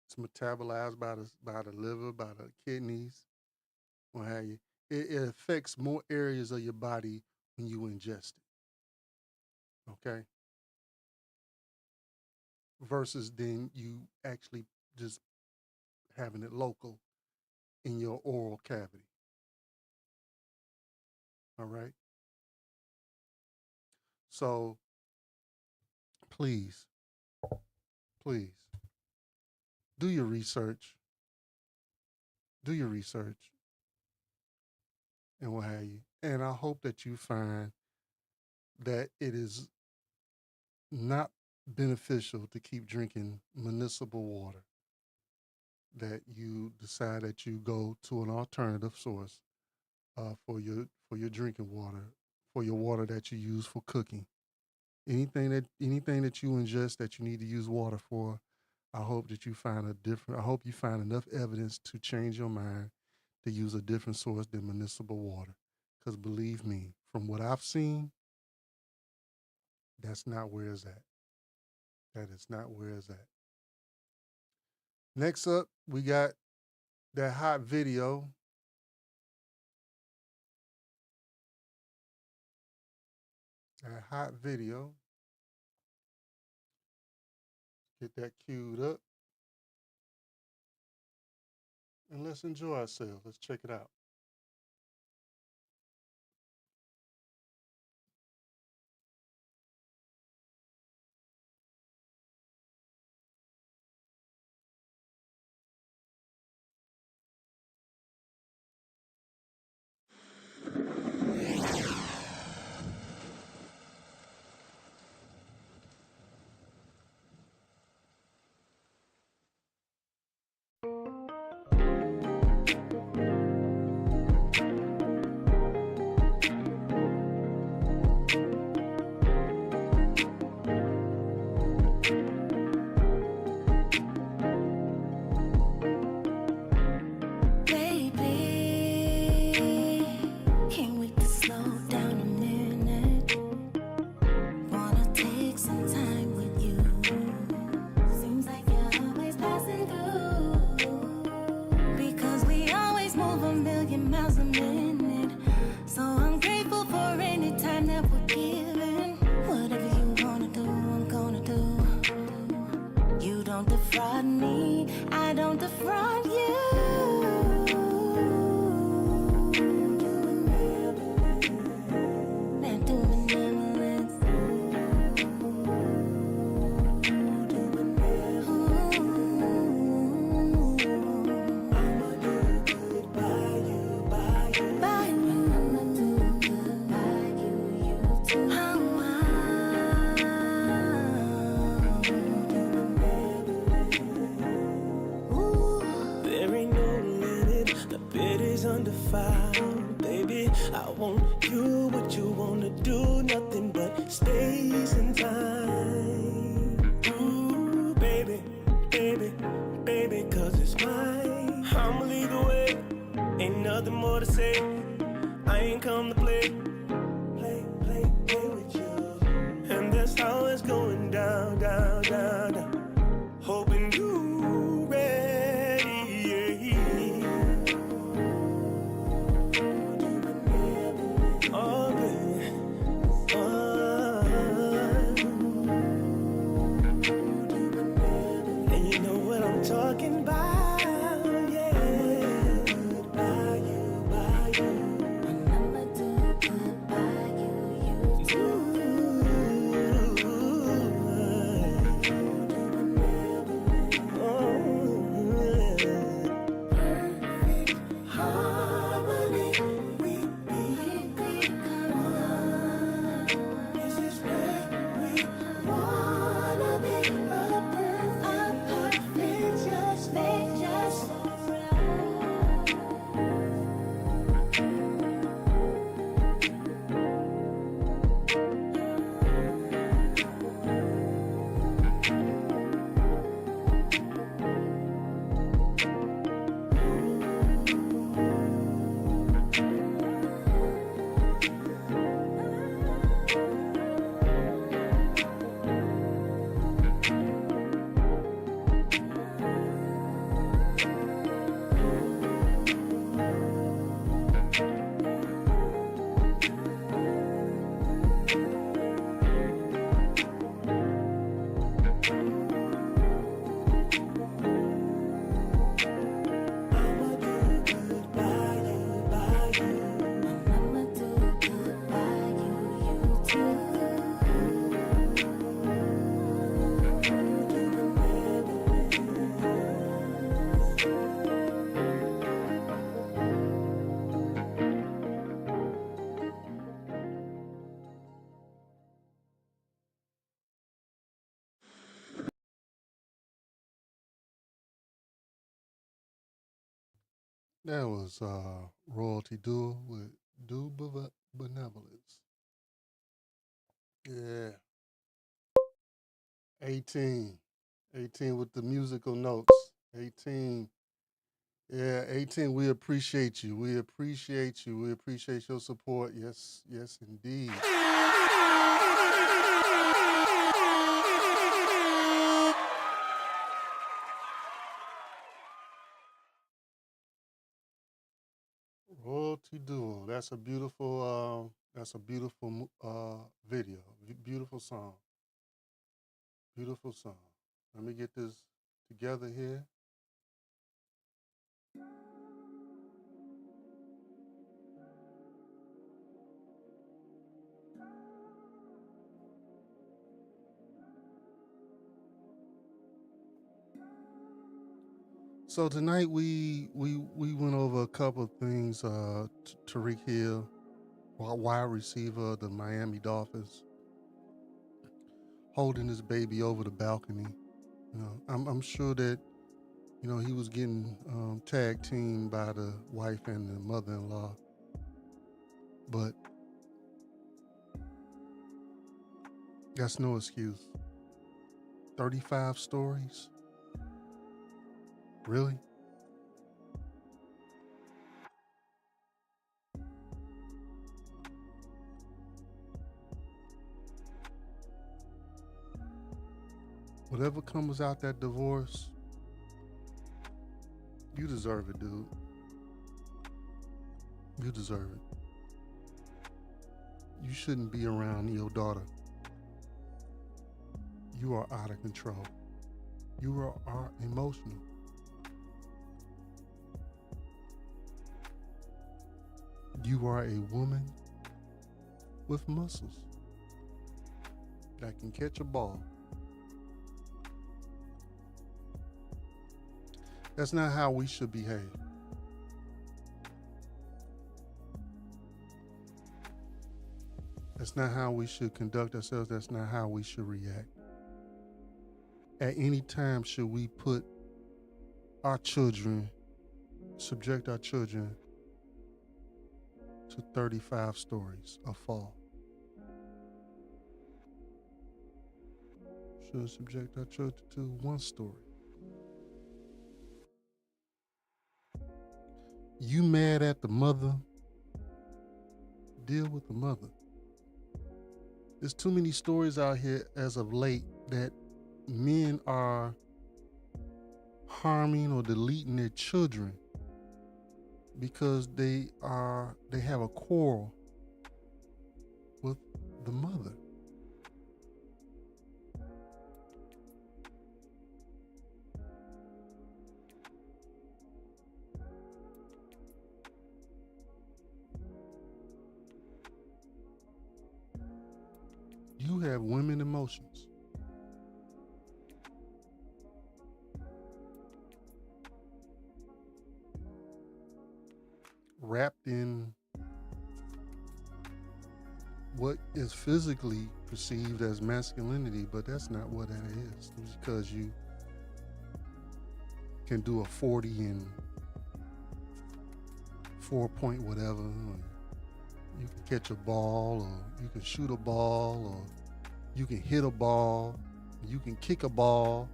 it's metabolized by the liver, by the kidneys, what have you. It affects more areas of your body when you ingest it. Okay, versus then you actually just having it local in your oral cavity. All right. So please, please do your research. Do your research and what have you. And I hope that you find that it is not beneficial to keep drinking municipal water, that you decide that you go to an alternative source for your drinking water, for your water that you use for cooking. Anything that you ingest that you need to use water for, I hope that you find I hope you find enough evidence to change your mind to use a different source than municipal water. Because believe me, from what I've seen, that's not where it's at. That is not where it's at. Next up, we got that hot video. That hot video. Get that queued up. And let's enjoy ourselves. Let's check it out. That was Royalty Duel with Benevolence. Yeah. 18. 18 with the musical notes. 18. Yeah, 18, we appreciate you. We appreciate you. We appreciate your support. Yes, yes, indeed. Royalty Duo. That's a beautiful video. Beautiful song. Beautiful song. Let me get this together here. So tonight we went over a couple of things. Tyreek Hill, wide receiver of the Miami Dolphins, holding his baby over the balcony. You know, I'm sure that he was getting tag teamed by the wife and the mother-in-law, but that's no excuse. 35 stories, really? Whatever comes out that divorce, you deserve it, dude. You deserve it. You shouldn't be around your daughter. You are out of control. You are emotional. You are a woman with muscles that can catch a ball. That's not how we should behave. That's not how we should conduct ourselves. That's not how we should react. At any time should we put our children, subject our children to 35 stories of fall. Should subject our children to one story. You mad at the mother? Deal with the mother. There's too many stories out here as of late that men are harming or deleting their children because they have a quarrel with the mother. You have women emotions. Wrapped in what is physically perceived as masculinity, but that's not what that is. Just because you can do a 40 and 4-point whatever, or you can catch a ball, or you can shoot a ball, or you can hit a ball, you can kick a ball.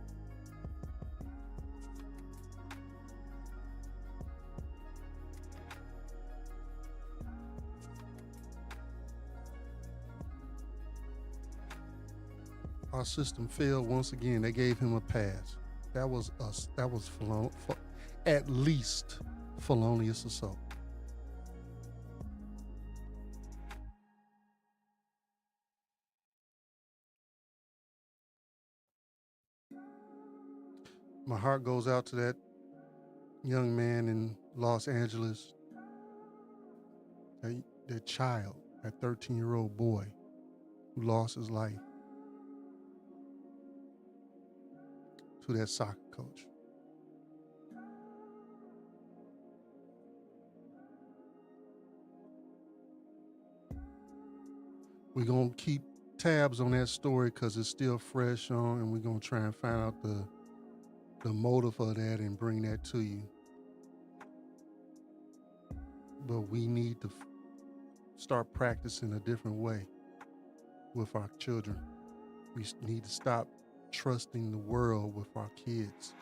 Our system failed once again. They gave him a pass. That was at least felonious assault. My heart goes out to that young man in Los Angeles, that child, that 13-year-old boy who lost his life to that soccer coach. We're going to keep tabs on that story because it's still fresh on, and we're going to try and find out the motive of that and bring that to you. But we need to start practicing a different way with our children. We need to stop trusting the world with our kids.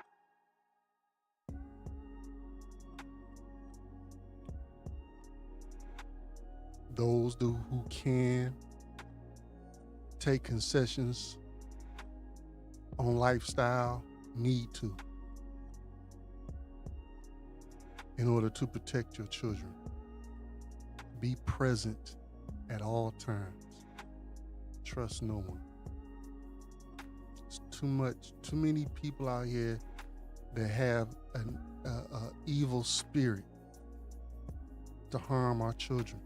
Those who can take concessions on lifestyle need to, in order to protect your children. Be present at all times. Trust no one. It's too many people out here that have an evil spirit to harm our children.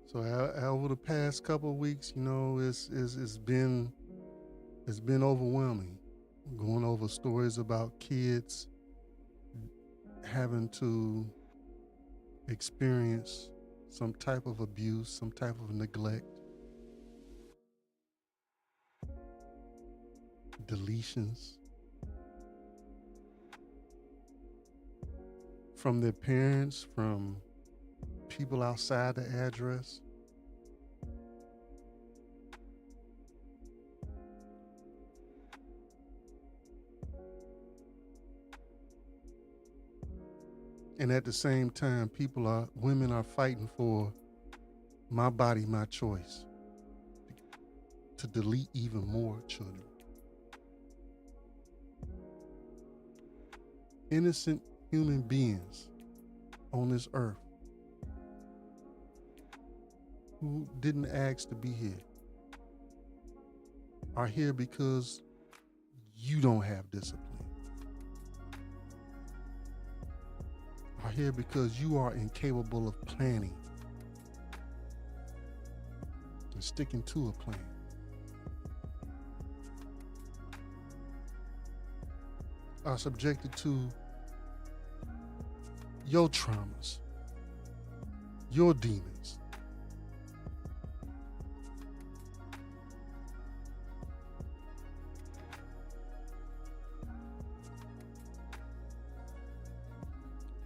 So over the past couple of weeks, it's been overwhelming. Going over stories about kids having to experience some type of abuse, some type of neglect, deletions from their parents, from people outside the address. And at the same time, women are fighting for my body, my choice, to delete even more children. Innocent human beings on this earth who didn't ask to be here are here because you don't have discipline. Are here because you are incapable of planning and sticking to a plan. Are subjected to your traumas, your demons.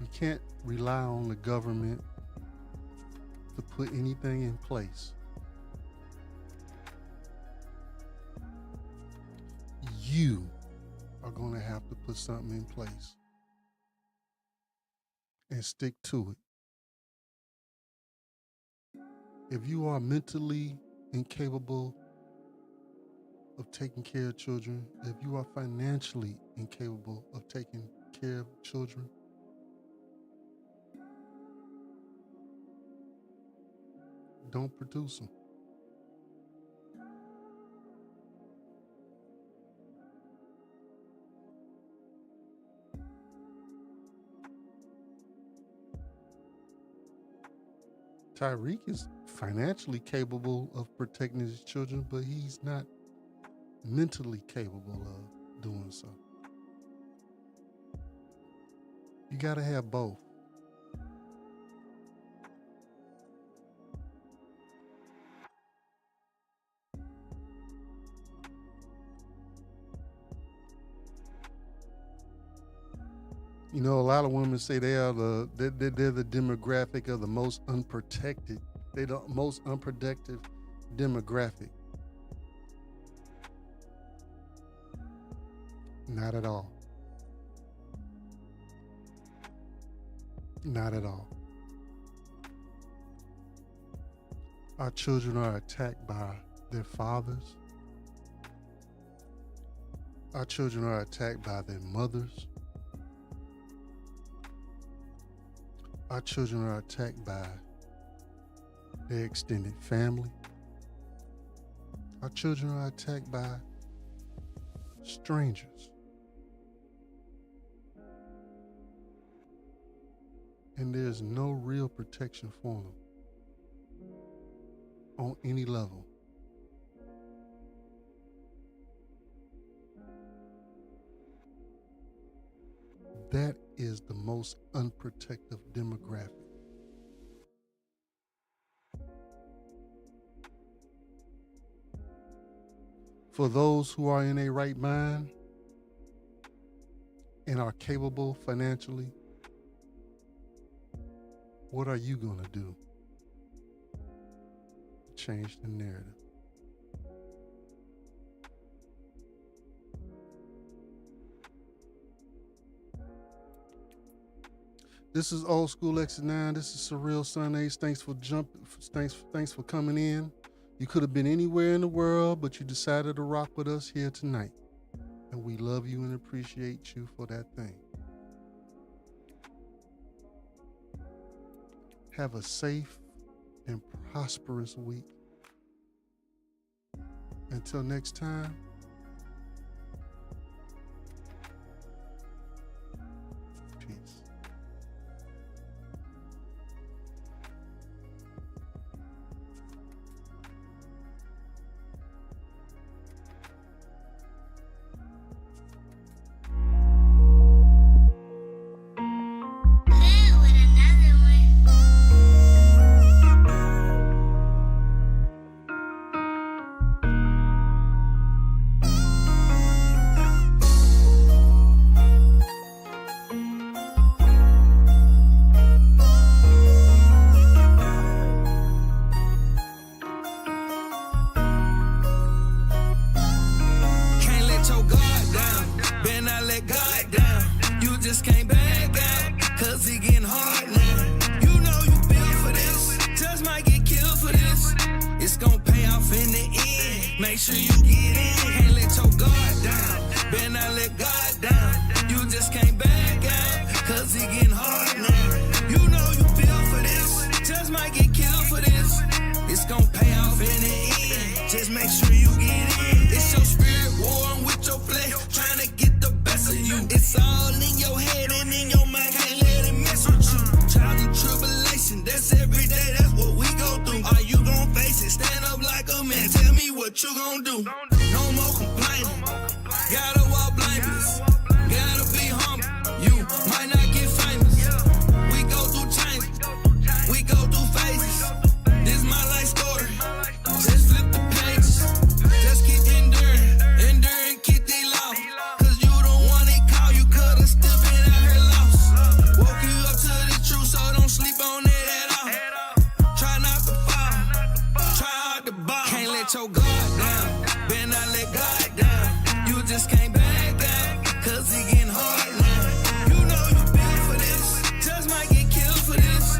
You can't rely on the government to put anything in place. You are going to have to put something in place and stick to it. If you are mentally incapable of taking care of children, if you are financially incapable of taking care of children, don't produce them. Tyreek is financially capable of protecting his children, but he's not mentally capable of doing so. You gotta have both. You know, a lot of women say they're the demographic of the most unprotected. They're the most unprotected demographic. Not at all. Not at all. Our children are attacked by their fathers. Our children are attacked by their mothers. Our children are attacked by their extended family. Our children are attacked by strangers. And there's no real protection for them on any level. That is the most unprotected demographic. For those who are in a right mind and are capable financially, what are you going to do to change the narrative? This is Old School X9. This is Surreal Sundays. Thanks for coming in. You could have been anywhere in the world, but you decided to rock with us here tonight. And we love you and appreciate you for that thing. Have a safe and prosperous week. Until next time, peace. Make sure you get in. Can't let your guard down. Better not let God down. You just can't back out, cause it getting hard now. You know you built for this. Just might get killed for this. It's gonna pay off in the end. Just make sure you get in. It's your spirit warring with your flesh, trying to get the best of you. It's all in your head and in your mind. Can't let it mess with you. Trials and tribulation, that's every day. That's what we go through. Are you gonna face it? Stand up like a man. Tell me what you gonna do. No more complaining. Gotta walk blameless. Gotta be humble. You might not get famous. We go through changes. We go through phases. This my life story. Just flip the pages. Just keep enduring. Endure and keep the law. Cause you don't want it call. You could've still been out here lost. Woke you up to the truth, so don't sleep on it at all. Try not to fall. Try hard to ball. Can't let your guard down. Better not let God down. You just can't back out, cause it getting hard now. You know you built for this. Just might get killed for this.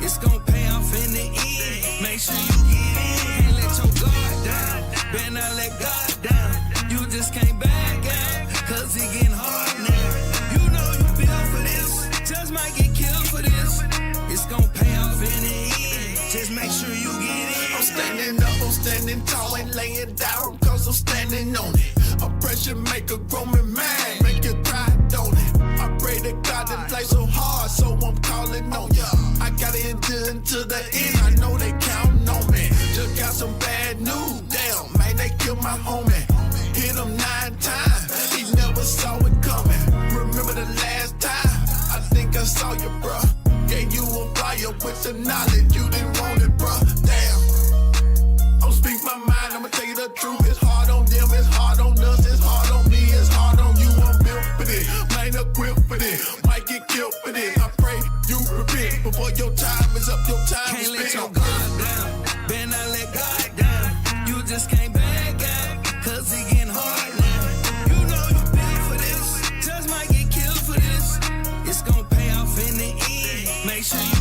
It's gonna pay off in the end. Make sure you get in. Can't let your guard down. Better not let God down. You just can't back out, cause it getting hard now. You know you built for this. Just might get killed for this. It's gonna pay off in the end. Just make sure you get in. I'm standing up, I'm standing tall, ain't laying down, cause I'm standing on it. Oppression make a grown man mad, make you cry, don't it? I pray to God that play so hard, so I'm calling on ya. I gotta endure until the end, I know they counting on me. Just got some bad news, damn, man, they killed my homie. Hit him 9 times, he never saw it coming. Remember the last time, I think I saw you, bruh. Gave you a flyer with the knowledge, you didn't want it, bruh. Damn. I'll speak my mind, I'ma tell you the truth. It's hard on them, it's hard on us, it's hard on me, it's hard on you. I'm built for this, might equipped for this, might get killed for this. I pray you repent before your time is up, your time Can't is let spent. your guard down. Better not let God down. You just can't back out, cause it getting hard now. You know you built for this. Just might get killed for this. It's gonna pay off in the end. Make sure you